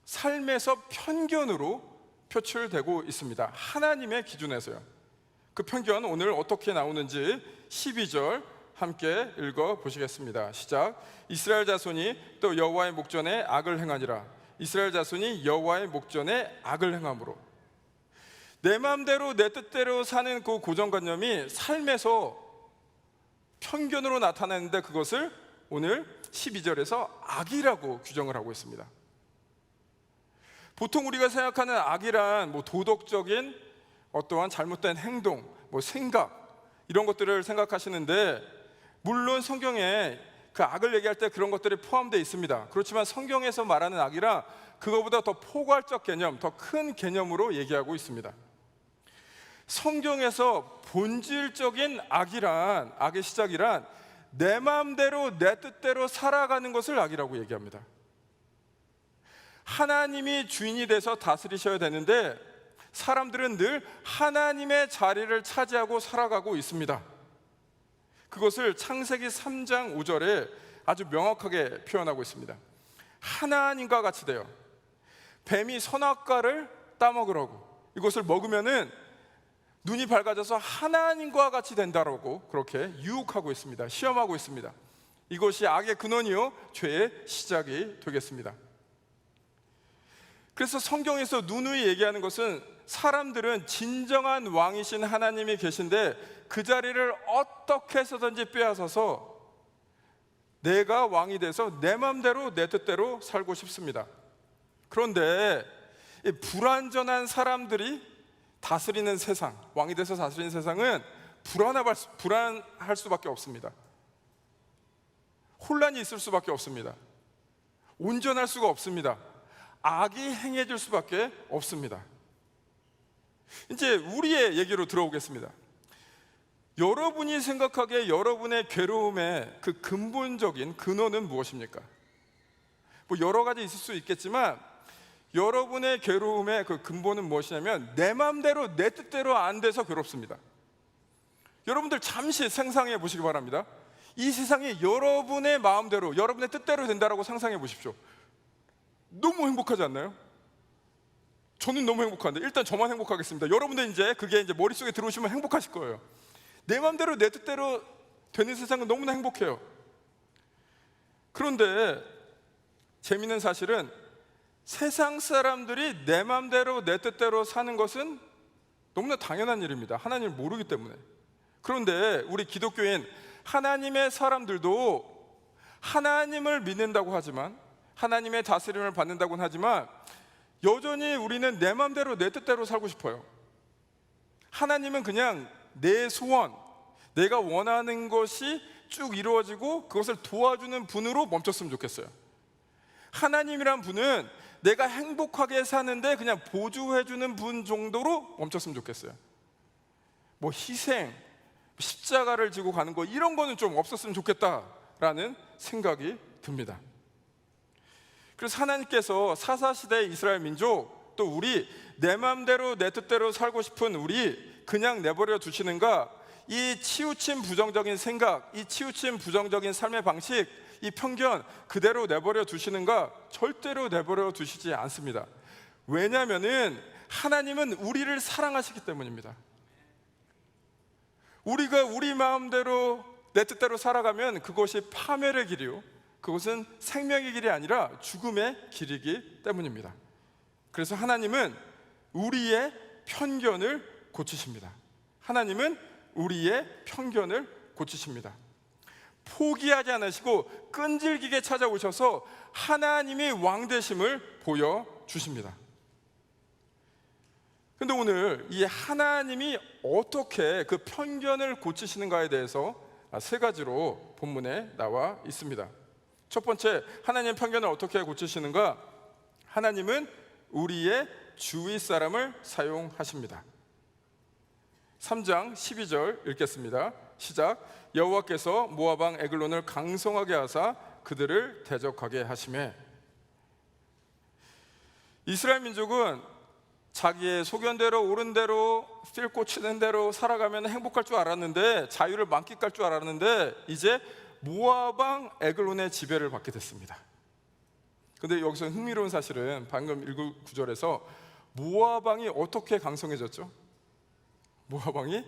삶에서 편견으로 표출되고 있습니다. 하나님의 기준에서요. 그 편견 오늘 어떻게 나오는지 12절 함께 읽어보시겠습니다. 시작. 이스라엘 자손이 또 여호와의 목전에 악을 행하니라. 이스라엘 자손이 여호와의 목전에 악을 행함으로. 내 마음대로 내 뜻대로 사는 그 고정관념이 삶에서 편견으로 나타나는데 그것을 오늘 12절에서 악이라고 규정을 하고 있습니다. 보통 우리가 생각하는 악이란 도덕적인 어떠한 잘못된 행동, 생각 이런 것들을 생각하시는데 물론 성경에 그 악을 얘기할 때 그런 것들이 포함되어 있습니다. 그렇지만 성경에서 말하는 악이라 그거보다 더 포괄적 개념, 더 큰 개념으로 얘기하고 있습니다. 성경에서 본질적인 악의 시작이란 내 마음대로 내 뜻대로 살아가는 것을 악이라고 얘기합니다. 하나님이 주인이 돼서 다스리셔야 되는데 사람들은 늘 하나님의 자리를 차지하고 살아가고 있습니다. 그것을 창세기 3장 5절에 아주 명확하게 표현하고 있습니다. 하나님과 같이 되어 뱀이 선악과를 따먹으라고, 이것을 먹으면은 눈이 밝아져서 하나님과 같이 된다라고 그렇게 유혹하고 있습니다. 시험하고 있습니다. 이것이 악의 근원이요 죄의 시작이 되겠습니다. 그래서 성경에서 누누이 얘기하는 것은 사람들은 진정한 왕이신 하나님이 계신데 그 자리를 어떻게 해서든지 빼앗아서 내가 왕이 돼서 내 마음대로 내 뜻대로 살고 싶습니다. 그런데 이 불완전한 사람들이 다스리는 세상, 왕이 돼서 다스리는 세상은 불안할 수밖에 없습니다. 혼란이 있을 수밖에 없습니다. 온전할 수가 없습니다. 악이 행해질 수밖에 없습니다. 이제 우리의 얘기로 들어오겠습니다. 여러분이 생각하기에 여러분의 괴로움의 그 근본적인 근원은 무엇입니까? 뭐 여러 가지 있을 수 있겠지만 여러분의 괴로움의 그 근본은 무엇이냐면 내 마음대로 내 뜻대로 안 돼서 괴롭습니다. 여러분들 잠시 상상해 보시기 바랍니다. 이 세상이 여러분의 마음대로 여러분의 뜻대로 된다라고 상상해 보십시오. 너무 행복하지 않나요? 저는 너무 행복한데 일단 저만 행복하겠습니다. 여러분들 이제 그게 이제 머릿속에 들어오시면 행복하실 거예요. 내 마음대로 내 뜻대로 되는 세상은 너무나 행복해요. 그런데 재미있는 사실은 세상 사람들이 내 마음대로 내 뜻대로 사는 것은 너무나 당연한 일입니다. 하나님을 모르기 때문에. 그런데 우리 기독교인 하나님의 사람들도 하나님을 믿는다고 하지만, 하나님의 다스림을 받는다고는 하지만 여전히 우리는 내 마음대로 내 뜻대로 살고 싶어요. 하나님은 그냥 내 소원, 내가 원하는 것이 쭉 이루어지고 그것을 도와주는 분으로 멈췄으면 좋겠어요. 하나님이란 분은 내가 행복하게 사는데 그냥 보조해주는 분 정도로 멈췄으면 좋겠어요. 뭐 희생, 십자가를 지고 가는 거 이런 거는 좀 없었으면 좋겠다라는 생각이 듭니다. 그래서 하나님께서 사사시대 이스라엘 민족, 또 우리 내 마음대로 내 뜻대로 살고 싶은 우리 그냥 내버려 두시는가? 이 치우친 부정적인 생각, 이 치우친 부정적인 삶의 방식, 이 편견 그대로 내버려 두시는가? 절대로 내버려 두시지 않습니다. 왜냐하면은 하나님은 우리를 사랑하시기 때문입니다. 우리가 우리 마음대로 내 뜻대로 살아가면 그것이 파멸의 길이요, 그것은 생명의 길이 아니라 죽음의 길이기 때문입니다. 그래서 하나님은 우리의 편견을 고치십니다. 하나님은 우리의 편견을 고치십니다. 포기하지 않으시고 끈질기게 찾아오셔서 하나님이 왕 되심을 보여주십니다. 그런데 오늘 이 하나님이 어떻게 그 편견을 고치시는가에 대해서 세 가지로 본문에 나와 있습니다. 첫 번째, 하나님의 편견을 어떻게 고치시는가? 하나님은 우리의 주위 사람을 사용하십니다. 3장 12절 읽겠습니다. 시작. 여호와께서 모압 왕 에글론을 강성하게 하사 그들을 대적하게 하시매. 이스라엘 민족은 자기의 소견대로 옳은 대로 필 꽂히는 대로 살아가면 행복할 줄 알았는데, 자유를 만끽할 줄 알았는데 이제 모압 왕 에글론의 지배를 받게 됐습니다. 근데 여기서 흥미로운 사실은 방금 읽은 구절에서 모압 왕이 어떻게 강성해졌죠? 모압 왕이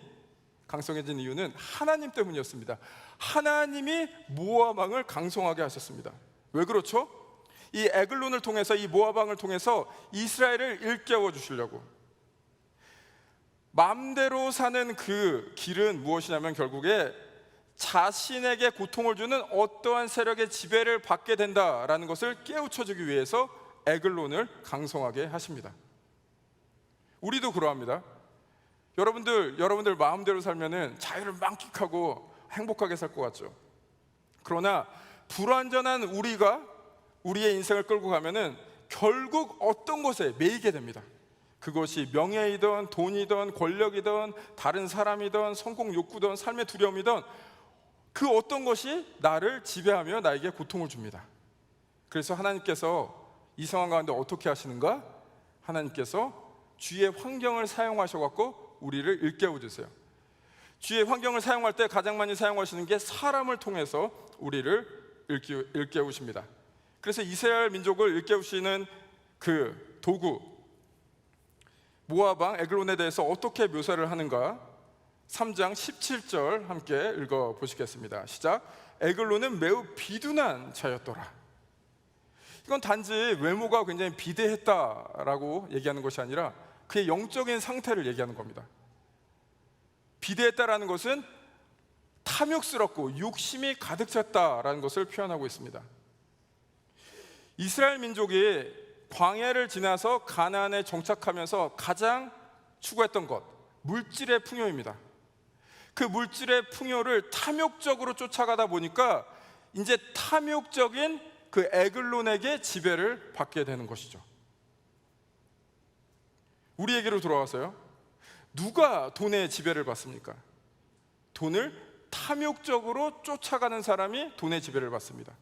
강성해진 이유는 하나님 때문이었습니다. 하나님이 모압 왕을 강성하게 하셨습니다. 왜 그렇죠? 이 에글론을 통해서, 이 모압 왕을 통해서 이스라엘을 일깨워 주시려고. 마음대로 사는 그 길은 무엇이냐면 결국에 자신에게 고통을 주는 어떠한 세력의 지배를 받게 된다라는 것을 깨우쳐주기 위해서 에글론을 강성하게 하십니다. 우리도 그러합니다. 여러분들 마음대로 살면은 자유를 만끽하고 행복하게 살 것 같죠? 그러나 불완전한 우리가 우리의 인생을 끌고 가면은 결국 어떤 것에 매이게 됩니다. 그것이 명예이든 돈이든 권력이든 다른 사람이든 성공 욕구든 삶의 두려움이든 그 어떤 것이 나를 지배하며 나에게 고통을 줍니다. 그래서 하나님께서 이 상황 가운데 어떻게 하시는가? 하나님께서 주위의 환경을 사용하셔 갖고 우리를 일깨워 주세요. 주위의 환경을 사용할 때 가장 많이 사용하시는 게 사람을 통해서 우리를 일깨우십니다. 그래서 이스라엘 민족을 일깨우시는 그 도구 모압 왕 에글론에 대해서 어떻게 묘사를 하는가? 3장 17절 함께 읽어 보시겠습니다. 시작. 에글론은 매우 비둔한 자였더라. 이건 단지 외모가 굉장히 비대했다라고 얘기하는 것이 아니라 그의 영적인 상태를 얘기하는 겁니다. 비대했다라는 것은 탐욕스럽고 욕심이 가득 찼다라는 것을 표현하고 있습니다. 이스라엘 민족이 광야를 지나서 가나안에 정착하면서 가장 추구했던 것, 물질의 풍요입니다. 그 물질의 풍요를 탐욕적으로 쫓아가다 보니까 이제 탐욕적인 그 에글론에게 지배를 받게 되는 것이죠. 우리에게로 돌아와서요, 누가 돈의 지배를 받습니까? 돈을 탐욕적으로 쫓아가는 사람이 돈의 지배를 받습니다.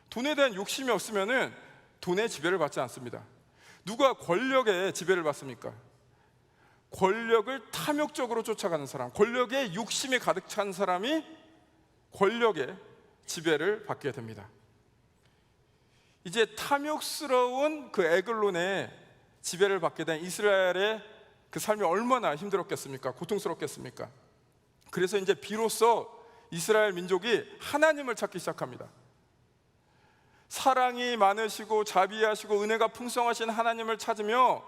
돈에 대한 욕심이 없으면은 돈의 지배를 받지 않습니다. 누가 권력의 지배를 받습니까? 권력을 탐욕적으로 쫓아가는 사람, 권력에 욕심이 가득 찬 사람이 권력의 지배를 받게 됩니다. 이제 탐욕스러운 그 에글론의 지배를 받게 된 이스라엘의 그 삶이 얼마나 힘들었겠습니까? 고통스럽겠습니까? 그래서 이제 비로소 이스라엘 민족이 하나님을 찾기 시작합니다. 사랑이 많으시고 자비하시고 은혜가 풍성하신 하나님을 찾으며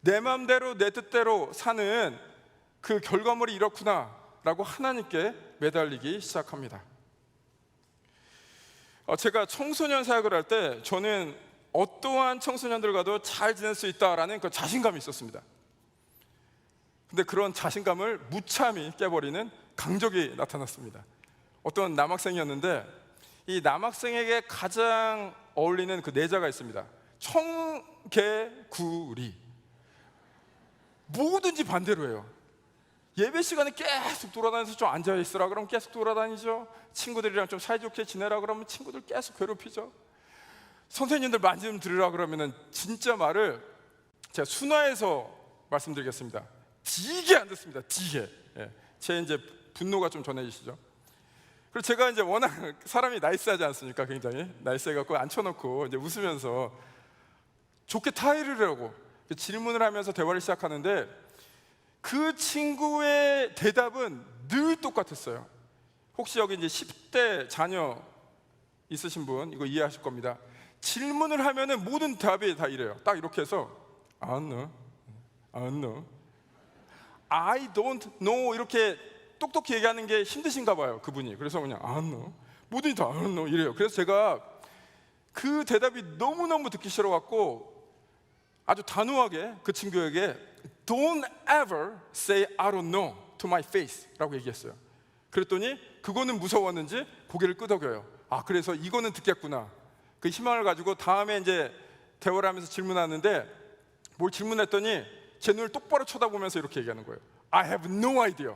내 마음대로 내 뜻대로 사는 그 결과물이 이렇구나 라고 하나님께 매달리기 시작합니다. 제가 청소년 사역을 할 때 저는 어떠한 청소년들과도 잘 지낼 수 있다라는 그 자신감이 있었습니다. 근데 그런 자신감을 무참히 깨버리는 강적이 나타났습니다. 어떤 남학생이었는데 이 남학생에게 가장 어울리는 그 내자가 있습니다. 청개구리. 뭐든지 반대로 해요. 예배 시간에 계속 돌아다니면서 좀 앉아있으라 그러면 계속 돌아다니죠. 친구들이랑 좀 사이좋게 지내라 그러면 친구들 계속 괴롭히죠. 선생님들 말씀 들으라 그러면 진짜 말을 제가 순화해서 말씀드리겠습니다. 되게 안 듣습니다. 되게. 제 이제 분노가 좀 전해지시죠. 그리고 제가 이제 워낙 사람이 나이스하지 않습니까? 굉장히 나이스해갖고 앉혀놓고 이제 웃으면서 좋게 타이르를 하고 질문을 하면서 대화를 시작하는데 그 친구의 대답은 늘 똑같았어요. 혹시 여기 이제 10대 자녀 있으신 분 이거 이해하실 겁니다. 질문을 하면은 모든 답이 다 이래요. 딱 이렇게 해서 I don't know, I don't know 이렇게 똑똑히 얘기하는 게 힘드신가 봐요, 그분이. 그래서 그냥 I don't know, 모든이 다 I don't know 이래요. 그래서 제가 그 대답이 너무너무 듣기 싫어갖고 아주 단호하게 그 친구에게 Don't ever say I don't know to my face 라고 얘기했어요. 그랬더니 그거는 무서웠는지 고개를 끄덕여요. 아, 그래서 이거는 듣겠구나. 그 희망을 가지고 다음에 이제 대화를 하면서 질문하는데 뭘 질문했더니 제 눈을 똑바로 쳐다보면서 이렇게 얘기하는 거예요. I have no idea.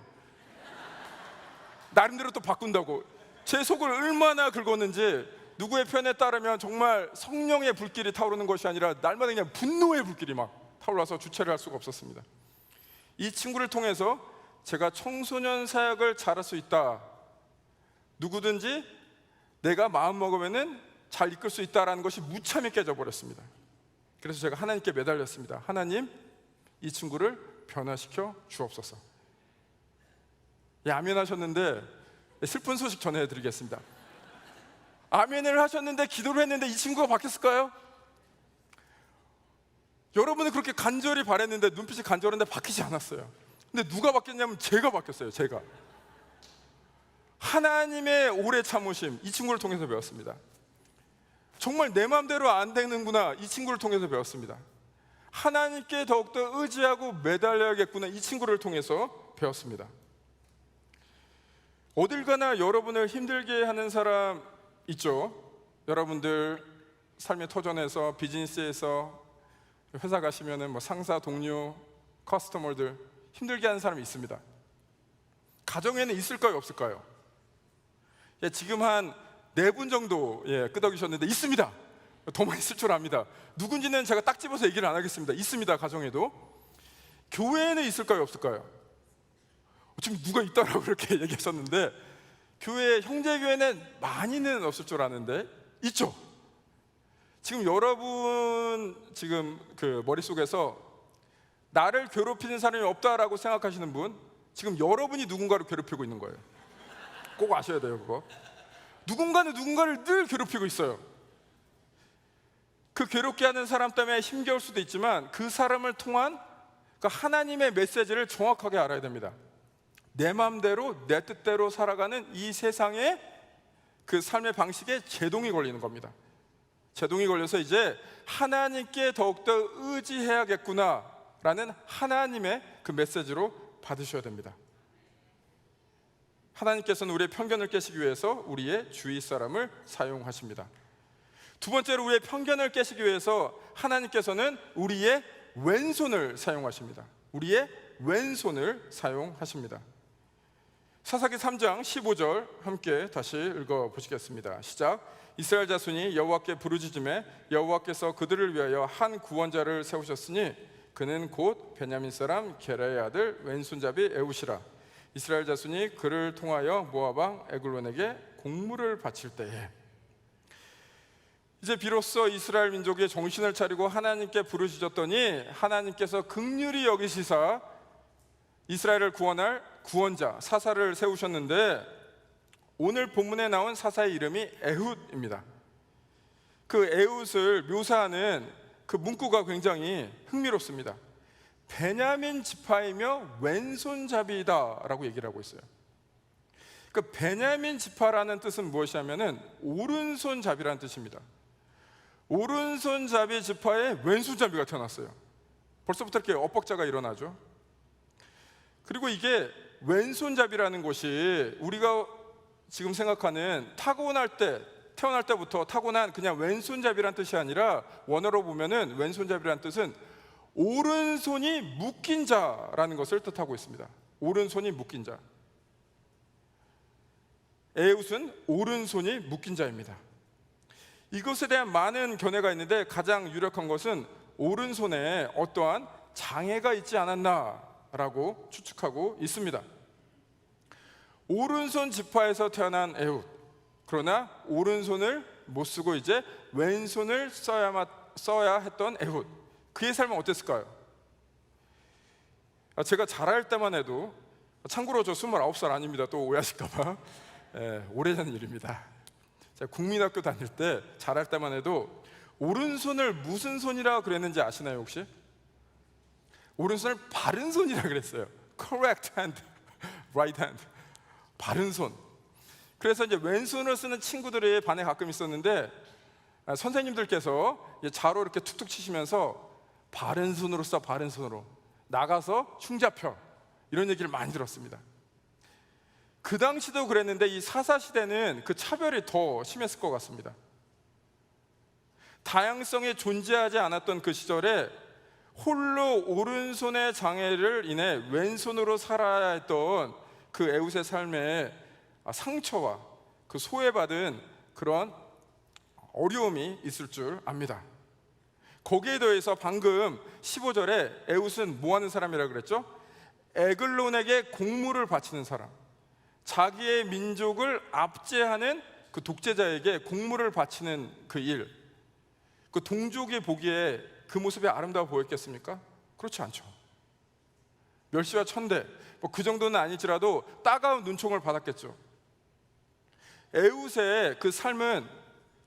나름대로 또 바꾼다고. 제 속을 얼마나 긁었는지 누구의 편에 따르면 정말 성령의 불길이 타오르는 것이 아니라 날마다 그냥 분노의 불길이 막 타올라서 주체를 할 수가 없었습니다. 이 친구를 통해서 제가 청소년 사역을 잘할 수 있다. 누구든지 내가 마음 먹으면은 잘 이끌 수 있다라는 것이 무참히 깨져버렸습니다. 그래서 제가 하나님께 매달렸습니다. 하나님, 이 친구를 변화시켜 주옵소서. 예, 아멘 하셨는데 슬픈 소식 전해드리겠습니다. 아멘을 하셨는데 기도를 했는데 이 친구가 바뀌었을까요? 여러분은 그렇게 간절히 바랬는데 눈빛이 간절한데 바뀌지 않았어요. 근데 누가 바뀌었냐면 제가 바뀌었어요. 제가 하나님의 오래 참으심 이 친구를 통해서 배웠습니다. 정말 내 마음대로 안 되는구나 이 친구를 통해서 배웠습니다. 하나님께 더욱더 의지하고 매달려야겠구나 이 친구를 통해서 배웠습니다. 어딜 가나 여러분을 힘들게 하는 사람 있죠? 여러분들 삶의 터전에서, 비즈니스에서, 회사 가시면은 뭐 상사, 동료, 커스터머들 힘들게 하는 사람이 있습니다. 가정에는 있을까요, 없을까요? 예, 지금 한 4분 정도 끄덕이셨는데 있습니다. 더 많이 있을 줄 압니다. 누군지는 제가 딱 집어서 얘기를 안 하겠습니다. 있습니다, 가정에도. 교회에는 있을까요, 없을까요? 지금 누가 있다라고 그렇게 얘기하셨는데, 교회, 형제교회는 많이는 없을 줄 아는데 있죠. 지금 여러분 지금 그 머릿속에서 나를 괴롭히는 사람이 없다라고 생각하시는 분, 지금 여러분이 누군가를 괴롭히고 있는 거예요. 꼭 아셔야 돼요, 그거. 누군가는 누군가를 늘 괴롭히고 있어요. 그 괴롭게 하는 사람 때문에 힘겨울 수도 있지만 그 사람을 통한 그 하나님의 메시지를 정확하게 알아야 됩니다. 내 마음대로 내 뜻대로 살아가는 이 세상에 그 삶의 방식에 제동이 걸리는 겁니다. 제동이 걸려서 이제 하나님께 더욱더 의지해야겠구나라는 하나님의 그 메시지로 받으셔야 됩니다. 하나님께서는 우리의 편견을 깨시기 위해서 우리의 주위 사람을 사용하십니다. 두 번째로 우리의 편견을 깨시기 위해서 하나님께서는 우리의 왼손을 사용하십니다. 우리의 왼손을 사용하십니다. 사사기 3장 15절 함께 다시 읽어보시겠습니다. 시작. 이스라엘 자손이 여호와께 부르짖음에 여호와께서 그들을 위하여 한 구원자를 세우셨으니 그는 곧 베냐민 사람 게라의 아들 왼손잡이 에웃이라. 이스라엘 자손이 그를 통하여 모압 왕 에글론에게 공물을 바칠 때에, 이제 비로소 이스라엘 민족의 정신을 차리고 하나님께 부르짖었더니 하나님께서 긍휼히 여기시사 이스라엘을 구원할 구원자 사사를 세우셨는데, 오늘 본문에 나온 사사의 이름이 에훗입니다. 그 에훗을 묘사하는 그 문구가 굉장히 흥미롭습니다. 베냐민 지파이며 왼손잡이다라고 얘기를 하고 있어요. 그 베냐민 지파라는 뜻은 무엇이냐면은 오른손잡이라는 뜻입니다. 오른손잡이 지파에 왼손잡이가 태어났어요. 벌써부터 이렇게 엇박자가 일어나죠. 그리고 이게 왼손잡이라는 것이 우리가 지금 생각하는 태어날 때부터 타고난 그냥 왼손잡이란 뜻이 아니라, 원어로 보면은 왼손잡이란 뜻은 오른손이 묶인 자라는 것을 뜻하고 있습니다. 오른손이 묶인 자. 에훗은 오른손이 묶인 자입니다. 이것에 대한 많은 견해가 있는데 가장 유력한 것은 오른손에 어떠한 장애가 있지 않았나라고 추측하고 있습니다. 오른손 지파에서 태어난 에훗, 그러나 오른손을 못 쓰고 이제 왼손을 써야 했던 에훗, 그의 삶은 어땠을까요? 제가 자랄 때만 해도, 참고로 저 29살 아닙니다. 또 오해하실까봐. 오래전 일입니다. 제가 국민학교 다닐 때 자랄 때만 해도 오른손을 무슨 손이라 그랬는지 아시나요 혹시? 오른손을 바른 손이라 그랬어요. Correct hand, right hand. 바른 손. 그래서 이제 왼손을 쓰는 친구들이 반에 가끔 있었는데, 선생님들께서 자로 이렇게 툭툭 치시면서 바른 손으로 써, 바른 손으로 나가서 흉잡혀, 이런 얘기를 많이 들었습니다. 그 당시도 그랬는데 이 사사 시대는 그 차별이 더 심했을 것 같습니다. 다양성이 존재하지 않았던 그 시절에 홀로 오른손의 장애를 인해 왼손으로 살아야 했던 그 에훗의 삶에 상처와 그 소외받은 그런 어려움이 있을 줄 압니다. 거기에 더해서 방금 15절에 에훗은 뭐 하는 사람이라고 그랬죠? 에글론에게 공물을 바치는 사람, 자기의 민족을 압제하는 그 독재자에게 공물을 바치는 그 일, 그 동족이 보기에 그 모습이 아름다워 보였겠습니까? 그렇지 않죠. 멸시와 천대, 뭐 그 정도는 아니지라도 따가운 눈총을 받았겠죠. 에훗의 그 삶은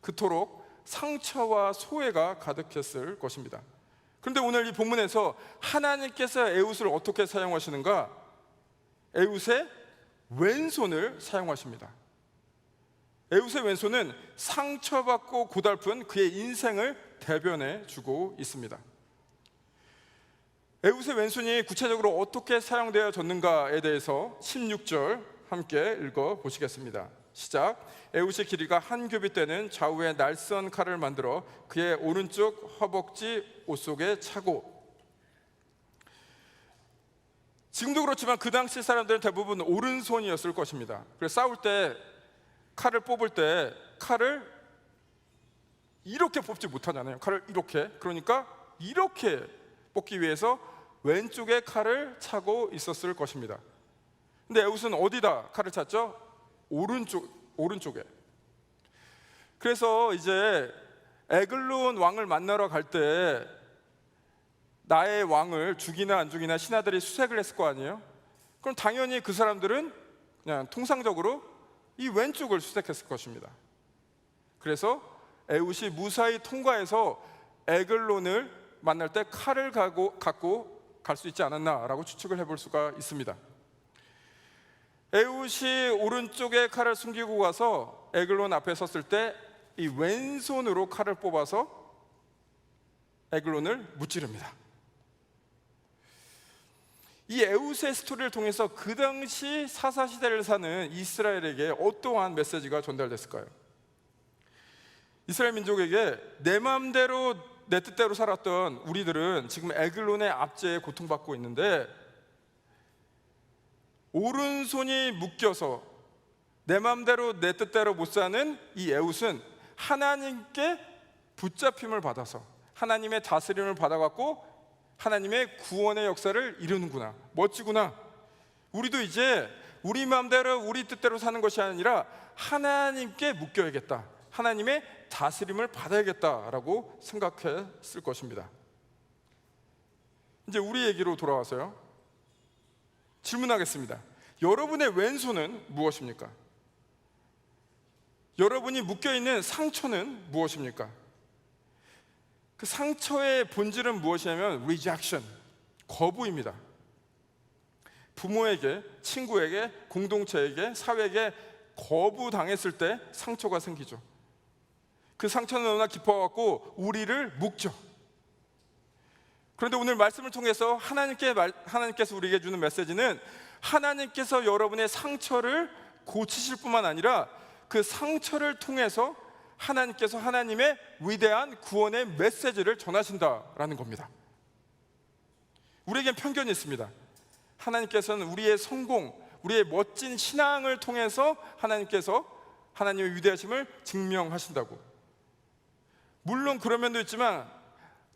그토록 상처와 소외가 가득했을 것입니다. 그런데 오늘 이 본문에서 하나님께서 에훗을 어떻게 사용하시는가? 에훗의 왼손을 사용하십니다. 에훗의 왼손은 상처받고 고달픈 그의 인생을 대변해 주고 있습니다. 에훗의 왼손이 구체적으로 어떻게 사용되어졌는가에 대해서 16절 함께 읽어 보시겠습니다. 시작. 에웃의 길이가 한 규빗 되는 좌우에 날선 칼을 만들어 그의 오른쪽 허벅지 옷 속에 차고. 지금도 그렇지만 그 당시 사람들은 대부분 오른손이었을 것입니다. 그래서 싸울 때 칼을 뽑을 때 칼을 이렇게 뽑지 못하잖아요. 칼을 이렇게. 그러니까 이렇게 뽑기 위해서 왼쪽에 칼을 차고 있었을 것입니다. 근데 에웃은 어디다 칼을 찼죠? 오른쪽에. 그래서 이제 에글론 왕을 만나러 갈 때 나의 왕을 죽이나 안 죽이나 신하들이 수색을 했을 거 아니에요? 그럼 당연히 그 사람들은 그냥 통상적으로 이 왼쪽을 수색했을 것입니다. 그래서 에웃이 무사히 통과해서 에글론을 만날 때 칼을 갖고 갈 수 있지 않았나라고 추측을 해볼 수가 있습니다. 에웃이 오른쪽에 칼을 숨기고 가서 에글론 앞에 섰을 때 이 왼손으로 칼을 뽑아서 에글론을 무찌릅니다. 이 에웃의 스토리를 통해서 그 당시 사사시대를 사는 이스라엘에게 어떠한 메시지가 전달됐을까요? 이스라엘 민족에게 내 마음대로 내 뜻대로 살았던 우리들은 지금 에글론의 압제에 고통받고 있는데, 오른손이 묶여서 내 마음대로 내 뜻대로 못 사는 이 에웃은 하나님께 붙잡힘을 받아서 하나님의 다스림을 받아갖고 하나님의 구원의 역사를 이루는구나, 멋지구나. 우리도 이제 우리 마음대로 우리 뜻대로 사는 것이 아니라 하나님께 묶여야겠다, 하나님의 다스림을 받아야겠다라고 생각했을 것입니다. 이제 우리 얘기로 돌아와서요, 질문하겠습니다. 여러분의 왼손은 무엇입니까? 여러분이 묶여있는 상처는 무엇입니까? 그 상처의 본질은 무엇이냐면 rejection, 거부입니다. 부모에게, 친구에게, 공동체에게, 사회에게 거부당했을 때 상처가 생기죠. 그 상처는 너무나 깊어갖고 우리를 묶죠. 그런데 오늘 말씀을 통해서 하나님께서 우리에게 주는 메시지는 하나님께서 여러분의 상처를 고치실 뿐만 아니라 그 상처를 통해서 하나님께서 하나님의 위대한 구원의 메시지를 전하신다라는 겁니다. 우리에겐 편견이 있습니다. 하나님께서는 우리의 성공, 우리의 멋진 신앙을 통해서 하나님께서 하나님의 위대하심을 증명하신다고. 물론 그런 면도 있지만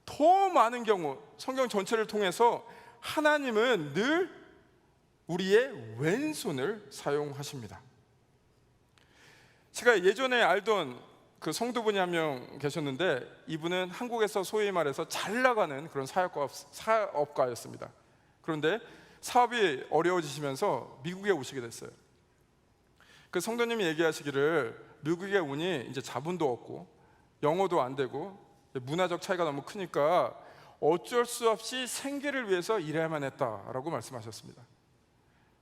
더 많은 경우 성경 전체를 통해서 하나님은 늘 우리의 왼손을 사용하십니다. 제가 예전에 알던 그 성도분이 한 명 계셨는데, 이분은 한국에서 소위 말해서 잘 나가는 그런 사업가였습니다. 그런데 사업이 어려워지시면서 미국에 오시게 됐어요. 그 성도님이 얘기하시기를 미국에 오니 이제 자본도 없고 영어도 안 되고 문화적 차이가 너무 크니까 어쩔 수 없이 생계를 위해서 일해야만 했다라고 말씀하셨습니다.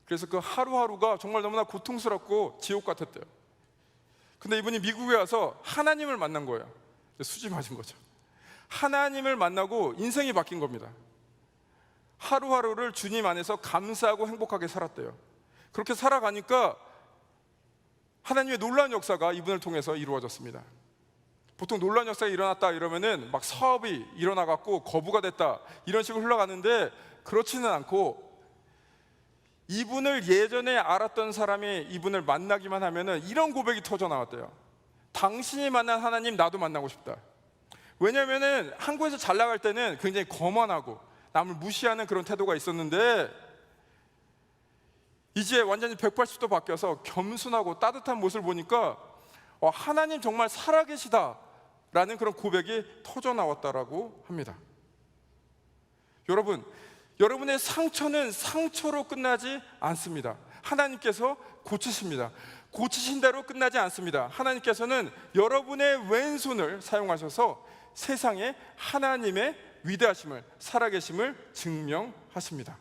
그래서 그 하루하루가 정말 너무나 고통스럽고 지옥 같았대요. 근데 이분이 미국에 와서 하나님을 만난 거예요. 수지 맞은 거죠. 하나님을 만나고 인생이 바뀐 겁니다. 하루하루를 주님 안에서 감사하고 행복하게 살았대요. 그렇게 살아가니까 하나님의 놀라운 역사가 이분을 통해서 이루어졌습니다. 보통 놀라운 역사가 일어났다 이러면은 막 사업이 일어나갖고 거부가 됐다 이런 식으로 흘러가는데, 그렇지는 않고 이분을 예전에 알았던 사람이 이분을 만나기만 하면은 이런 고백이 터져 나왔대요. 당신이 만난 하나님 나도 만나고 싶다. 왜냐면은 한국에서 잘 나갈 때는 굉장히 거만하고 남을 무시하는 그런 태도가 있었는데, 이제 완전히 180도 바뀌어서 겸손하고 따뜻한 모습을 보니까 하나님 정말 살아계시다라는 그런 고백이 터져 나왔다라고 합니다. 여러분의 상처는 상처로 끝나지 않습니다. 하나님께서 고치십니다. 고치신 대로 끝나지 않습니다. 하나님께서는 여러분의 왼손을 사용하셔서 세상에 하나님의 위대하심을, 살아계심을 증명하십니다.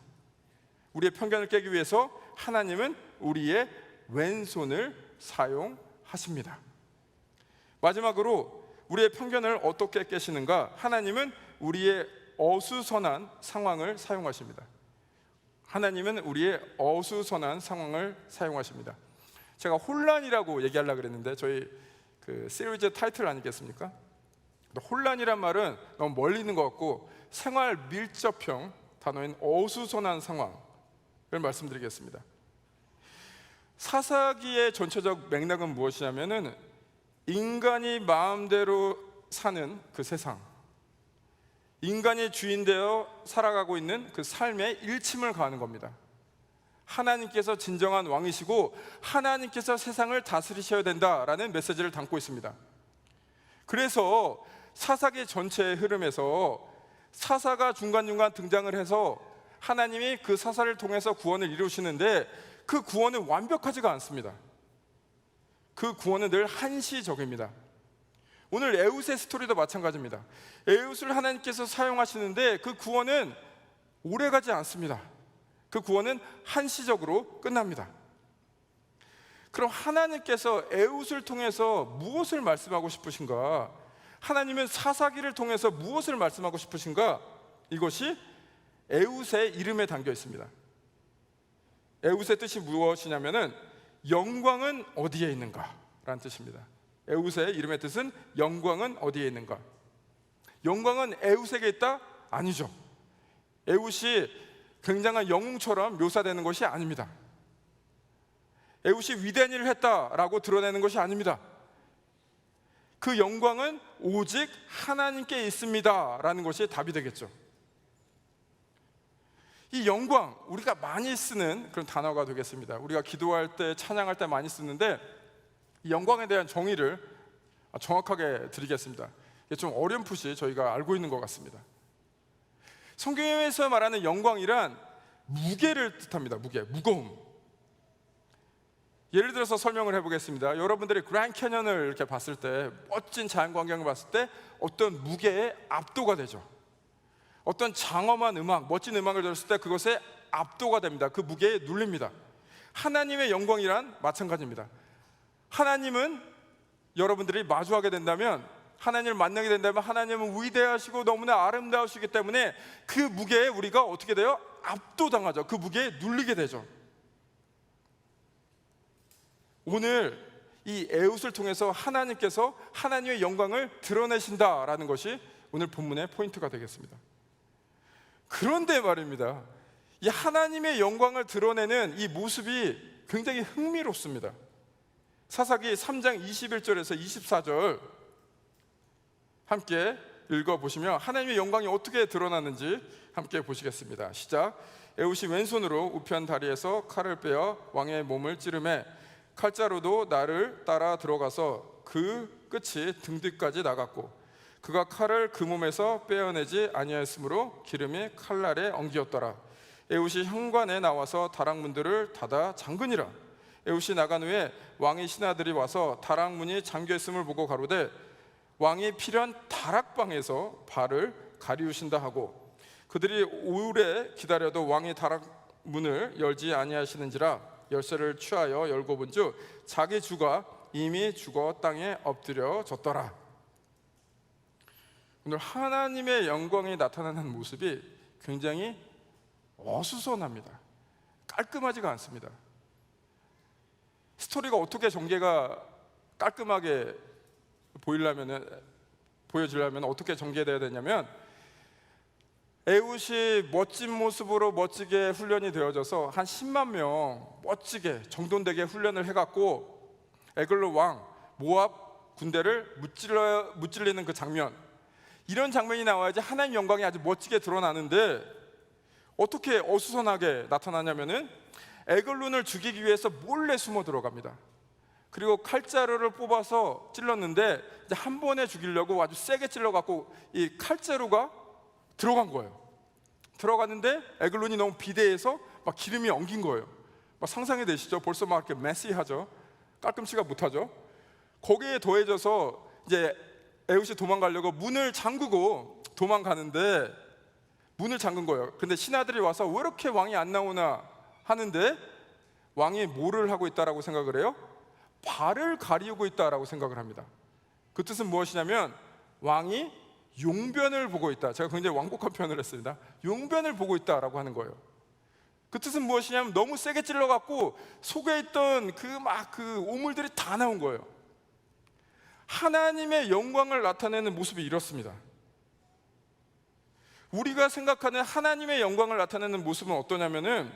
우리의 편견을 깨기 위해서 하나님은 우리의 왼손을 사용하십니다. 마지막으로 우리의 편견을 어떻게 깨시는가? 하나님은 우리의 어수선한 상황을 사용하십니다. 하나님은 우리의 어수선한 상황을 사용하십니다. 제가 혼란이라고 얘기하려고 그랬는데 저희 그 시리즈 타이틀 아니겠습니까? 혼란이란 말은 너무 멀리 있는 것 같고 생활 밀접형 단어인 어수선한 상황을 말씀드리겠습니다. 사사기의 전체적 맥락은 무엇이냐면은 인간이 마음대로 사는 그 세상, 인간이 주인되어 살아가고 있는 그 삶의 일침을 가하는 겁니다. 하나님께서 진정한 왕이시고 하나님께서 세상을 다스리셔야 된다라는 메시지를 담고 있습니다. 그래서 사사기 전체의 흐름에서 사사가 중간중간 등장을 해서 하나님이 그 사사를 통해서 구원을 이루시는데 그 구원은 완벽하지가 않습니다. 그 구원은 늘 한시적입니다. 오늘 에웃의 스토리도 마찬가지입니다. 에웃을 하나님께서 사용하시는데 그 구원은 오래가지 않습니다. 그 구원은 한시적으로 끝납니다. 그럼 하나님께서 에웃을 통해서 무엇을 말씀하고 싶으신가? 하나님은 사사기를 통해서 무엇을 말씀하고 싶으신가? 이것이 에웃의 이름에 담겨 있습니다. 에웃의 뜻이 무엇이냐면은 영광은 어디에 있는가? 라는 뜻입니다. 에웃의 이름의 뜻은 영광은 어디에 있는가? 영광은 에웃에게 있다? 아니죠. 에웃이 굉장한 영웅처럼 묘사되는 것이 아닙니다. 에웃이 위대한 일을 했다라고 드러내는 것이 아닙니다. 그 영광은 오직 하나님께 있습니다 라는 것이 답이 되겠죠. 이 영광, 우리가 많이 쓰는 그런 단어가 되겠습니다. 우리가 기도할 때, 찬양할 때 많이 쓰는데 이 영광에 대한 정의를 정확하게 드리겠습니다. 이게 좀 어렴풋이 저희가 알고 있는 것 같습니다. 성경에서 말하는 영광이란 무게를 뜻합니다. 무게, 무거움. 예를 들어서 설명을 해보겠습니다. 여러분들이 그랜드 캐년을 이렇게 봤을 때, 멋진 자연광경을 봤을 때 어떤 무게에 압도가 되죠. 어떤 장엄한 음악, 멋진 음악을 들었을 때 그것에 압도가 됩니다. 그 무게에 눌립니다. 하나님의 영광이란 마찬가지입니다. 하나님은 여러분들이 마주하게 된다면, 하나님을 만나게 된다면 하나님은 위대하시고 너무나 아름다우시기 때문에 그 무게에 우리가 어떻게 돼요? 압도당하죠. 그 무게에 눌리게 되죠. 오늘 이 에웃을 통해서 하나님께서 하나님의 영광을 드러내신다라는 것이 오늘 본문의 포인트가 되겠습니다. 그런데 말입니다, 이 하나님의 영광을 드러내는 이 모습이 굉장히 흥미롭습니다. 사사기 3장 21절에서 24절 함께 읽어보시면 하나님의 영광이 어떻게 드러나는지 함께 보시겠습니다. 시작. 에웃이 왼손으로 우편 다리에서 칼을 빼어 왕의 몸을 찌르매 칼자루도 나를 따라 들어가서 그 끝이 등 뒤까지 나갔고 그가 칼을 그 몸에서 빼어내지 아니하였으므로 기름이 칼날에 엉기었더라. 에웃이 현관에 나와서 다락문들을 닫아 잠그니라. 에웃이 나간 후에 왕의 신하들이 와서 다락문이 잠겨있음을 보고 가로되 왕이 필연 다락방에서 발을 가리우신다 하고 그들이 오래 기다려도 왕이 다락문을 열지 아니하시는지라 열쇠를 취하여 열고 본즉 자기 주가 이미 죽어 땅에 엎드려졌더라. 오늘 하나님의 영광이 나타나는 모습이 굉장히 어수선합니다. 깔끔하지가 않습니다. 스토리가 어떻게 전개가 깔끔하게 보여지려면 어떻게 전개돼야 되냐면 에웃이 멋진 모습으로 멋지게 훈련이 되어져서 한 10만 명 멋지게 정돈되게 훈련을 해갖고 에글로 왕 모압 군대를 무찔리는 그 장면, 이런 장면이 나와야지 하나님 영광이 아주 멋지게 드러나는데 어떻게 어수선하게 나타나냐면은 에글론을 죽이기 위해서 몰래 숨어 들어갑니다. 그리고 칼자루를 뽑아서 찔렀는데 이제 한 번에 죽이려고 아주 세게 찔러갖고 이 칼자루가 들어간 거예요. 들어갔는데 에글론이 너무 비대해서 막 기름이 엉긴 거예요. 막 상상이 되시죠? 벌써 막 이렇게 메시하죠. 깔끔치가 못하죠. 거기에 더해져서 이제 에웃이 도망가려고 문을 잠그고 도망가는데 문을 잠근 거예요. 근데 신하들이 와서 왜 이렇게 왕이 안 나오나 하는데 왕이 뭐를 하고 있다라고 생각을 해요? 발을 가리우고 있다라고 생각을 합니다. 그 뜻은 무엇이냐면 왕이 용변을 보고 있다. 제가 굉장히 완곡한 표현을 했습니다. 용변을 보고 있다라고 하는 거예요. 그 뜻은 무엇이냐면 너무 세게 찔러갖고 속에 있던 그 오물들이 다 나온 거예요. 하나님의 영광을 나타내는 모습이 이렇습니다. 우리가 생각하는 하나님의 영광을 나타내는 모습은 어떠냐면은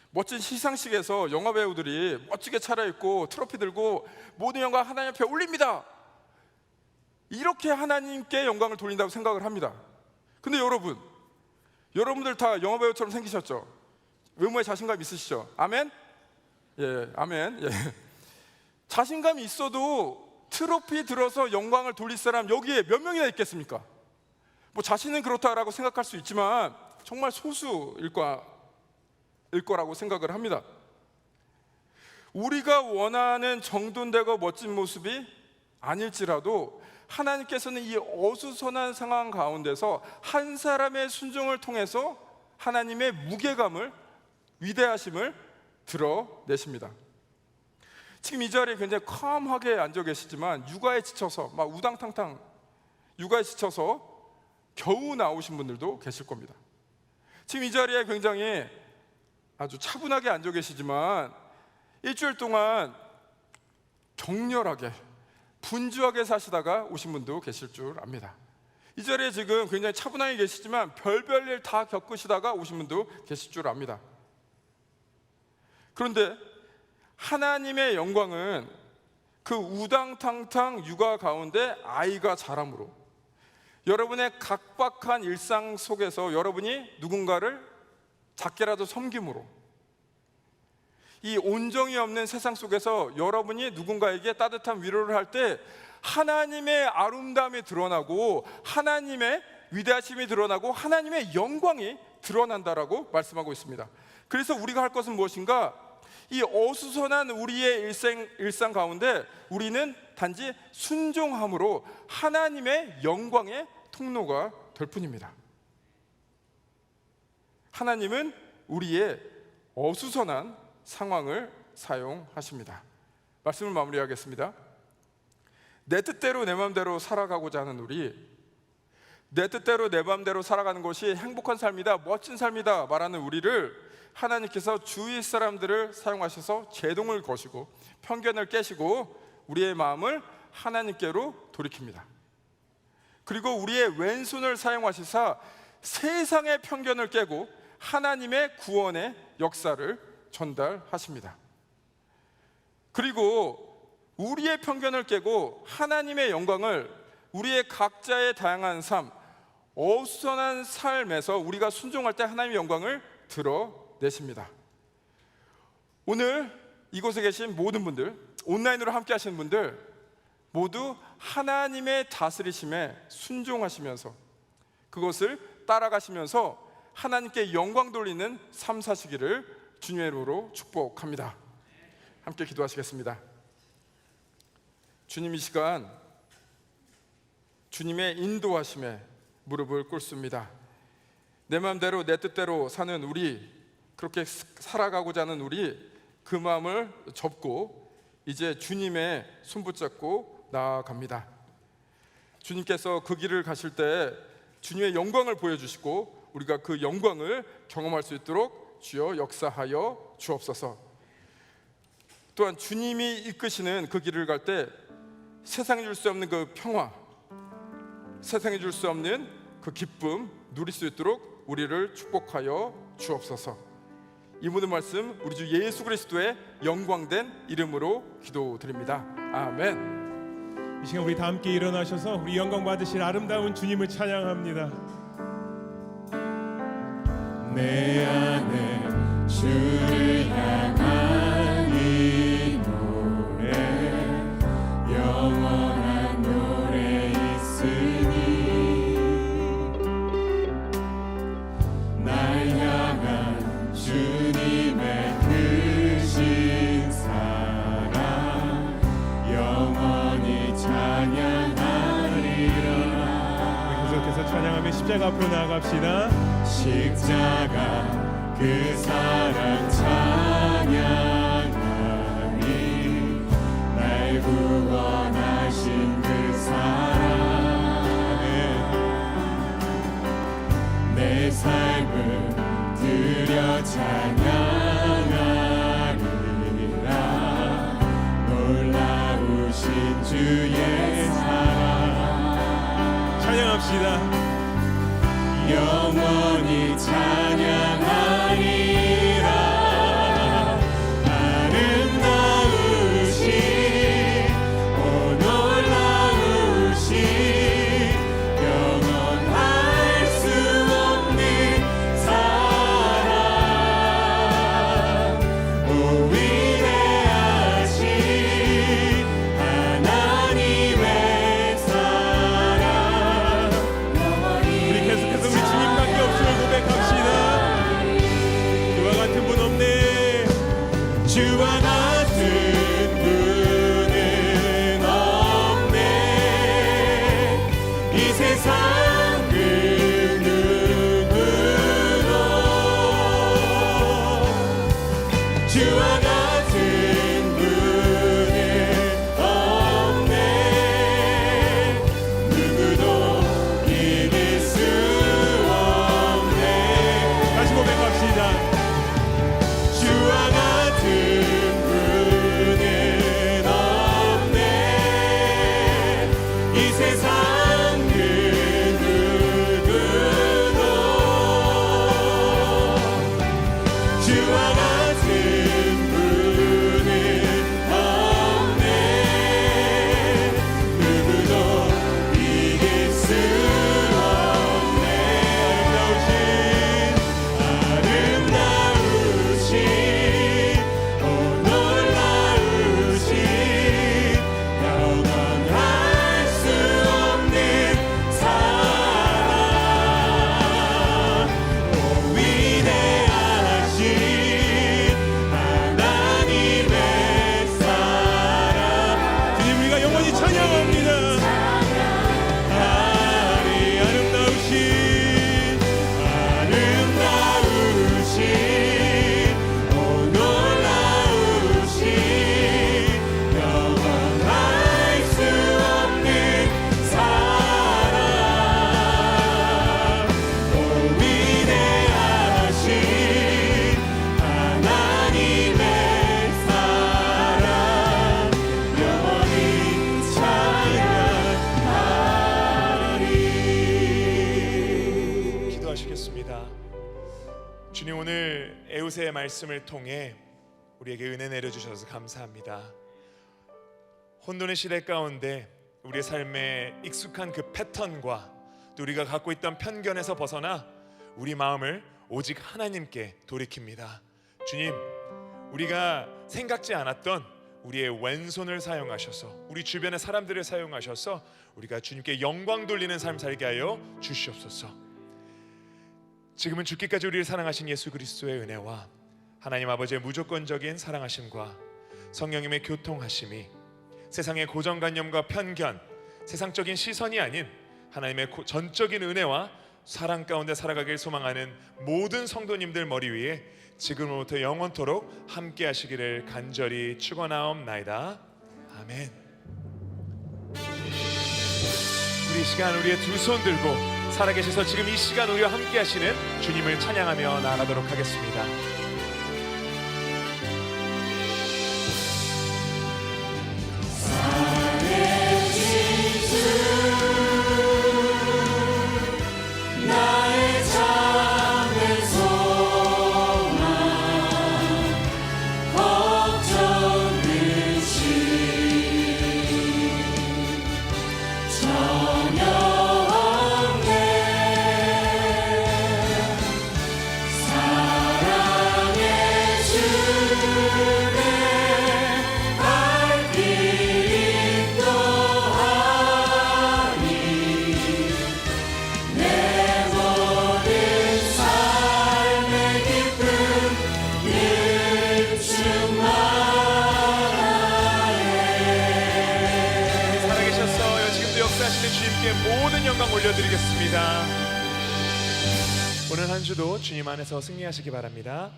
멋진 시상식에서 영화 배우들이 멋지게 차려입고 트로피 들고 모든 영광 하나님 앞에 올립니다. 이렇게 하나님께 영광을 돌린다고 생각을 합니다. 근데 여러분들 다 영화 배우처럼 생기셨죠? 외모에 자신감 있으시죠? 아멘? 예, 아멘. 예. 자신감이 있어도 트로피 들어서 영광을 돌릴 사람 여기에 몇 명이나 있겠습니까? 뭐 자신은 그렇다라고 생각할 수 있지만 정말 소수일 거라고 생각을 합니다. 우리가 원하는 정돈되고 멋진 모습이 아닐지라도 하나님께서는 이 어수선한 상황 가운데서 한 사람의 순종을 통해서 하나님의 무게감을, 위대하심을 드러내십니다. 지금 이 자리에 굉장히 컴하게 앉아 계시지만 육아에 지쳐서 막 우당탕탕 육아에 지쳐서 겨우 나오신 분들도 계실 겁니다. 지금 이 자리에 굉장히 아주 차분하게 앉아 계시지만 일주일 동안 격렬하게 분주하게 사시다가 오신 분도 계실 줄 압니다. 이 자리에 지금 굉장히 차분하게 계시지만 별별 일 다 겪으시다가 오신 분도 계실 줄 압니다. 그런데 하나님의 영광은 그 우당탕탕 육아 가운데 아이가 자람으로, 여러분의 각박한 일상 속에서 여러분이 누군가를 작게라도 섬김으로, 이 온정이 없는 세상 속에서 여러분이 누군가에게 따뜻한 위로를 할 때 하나님의 아름다움이 드러나고 하나님의 위대하심이 드러나고 하나님의 영광이 드러난다라고 말씀하고 있습니다. 그래서 우리가 할 것은 무엇인가? 이 어수선한 우리의 일상 가운데 우리는 단지 순종함으로 하나님의 영광의 통로가 될 뿐입니다. 하나님은 우리의 어수선한 상황을 사용하십니다. 말씀을 마무리하겠습니다. 내 뜻대로 내 마음대로 살아가고자 하는 우리, 내 뜻대로 내 마음대로 살아가는 것이 행복한 삶이다, 멋진 삶이다 말하는 우리를 하나님께서 주위 사람들을 사용하셔서 제동을 거시고 편견을 깨시고 우리의 마음을 하나님께로 돌이킵니다. 그리고 우리의 왼손을 사용하시사 세상의 편견을 깨고 하나님의 구원의 역사를 전달하십니다. 그리고 우리의 편견을 깨고 하나님의 영광을 우리의 각자의 다양한 삶, 어수선한 삶에서 우리가 순종할 때 하나님의 영광을 드러내십니다. 오늘 이곳에 계신 모든 분들, 온라인으로 함께 하시는 분들 모두 하나님의 다스리심에 순종하시면서 그것을 따라가시면서 하나님께 영광 돌리는 삶 사시기를 주님의 이름으로 축복합니다. 함께 기도하시겠습니다. 주님, 이 시간 주님의 인도하심에 무릎을 꿇습니다. 내 마음대로 내 뜻대로 사는 우리, 그렇게 살아가고자 하는 우리, 그 마음을 접고 이제 주님의 손 붙잡고 나아갑니다. 주님께서 그 길을 가실 때 주님의 영광을 보여주시고 우리가 그 영광을 경험할 수 있도록 주여 역사하여 주옵소서. 또한 주님이 이끄시는 그 길을 갈 때 세상이 줄 수 없는 그 평화, 세상이 줄 수 없는 그 기쁨 누릴 수 있도록 우리를 축복하여 주옵소서. 이 모든 말씀 우리 주 예수 그리스도의 영광된 이름으로 기도드립니다. 아멘. 이 시간 우리 다 함께 일어나셔서 우리 영광 받으실 아름다운 주님을 찬양합니다. 내 안에 주를 향한 이 노래, 영원한 노래 있으니 날 향한 주님의 크신 사랑 영원히 찬양하리라. 계속해서 찬양하며 십자가 앞으로 나아갑시다. 십자가 그 사랑 찬양하니 날 구원하신 그 사랑, 내 삶을 드려 찬양하니 주신 주의 사랑 찬양합시다. 영원히 찬양하리라. 아름다우신 오 놀라우신 영원할 수 없는 사랑 오 위대하신 하나님의 사랑 우리 계속해서 우리 주님밖에 없음을 고백합시다. 그와 같은 분 없네. 주와 같은 분은 없네. 이 세상 그 누구도 주와 같은 분은 없네. 누구도 이길 수 없네. 다시 고백합시다. 주와 같은 분은 없네. 이 세상 그 누구도 주와 같은 분은 없네. 누구도 이길 수 없네. 아름다우신 오 놀라우신 영원할 수 없는 사랑 오 위대하신 하나님의 사랑 주님 우리가 영원히 찬양합니다. 아름다우신 오 놀라우신 영원할 수 없는 사랑 오 위대하신 하나님의 사랑 영원히 찬양하리. 기도하시겠습니다. 주님, 오늘 에우세의 말씀을 통해 우리에게 은혜 내려주셔서 감사합니다. 혼돈의 시대 가운데 우리의 삶에 익숙한 그 패턴과 또 우리가 갖고 있던 편견에서 벗어나 우리 마음을 오직 하나님께 돌이킵니다. 주님, 우리가 생각지 않았던 우리의 왼손을 사용하셔서 우리 주변의 사람들을 사용하셔서 우리가 주님께 영광 돌리는 삶 살게 하여 주시옵소서. 지금은 죽기까지 우리를 사랑하신 예수 그리스도의 은혜와 하나님 아버지의 무조건적인 사랑하심과 성령님의 교통하심이 세상의 고정관념과 편견, 세상적인 시선이 아닌 하나님의 전적인 은혜와 사랑 가운데 살아가길 소망하는 모든 성도님들 머리 위에 지금부터 영원토록 함께 하시기를 간절히 축원하옵나이다. 아멘. 우리 이 시간 우리의 두 손 들고 살아계셔서 지금 이 시간 우리와 함께 하시는 주님을 찬양하며 나아가도록 하겠습니다. 나의 참된 소망 걱정 근심 전혀 없네. 사랑의 주내 발길 인도하니 내 모든 삶의 기쁨 늘 충만하네. 살아계셨어요. 지금도 역사하시는 주님께 모든 영광 올려드리겠습니다. 오늘 한 주도 주님 안에서 승리하시기 바랍니다.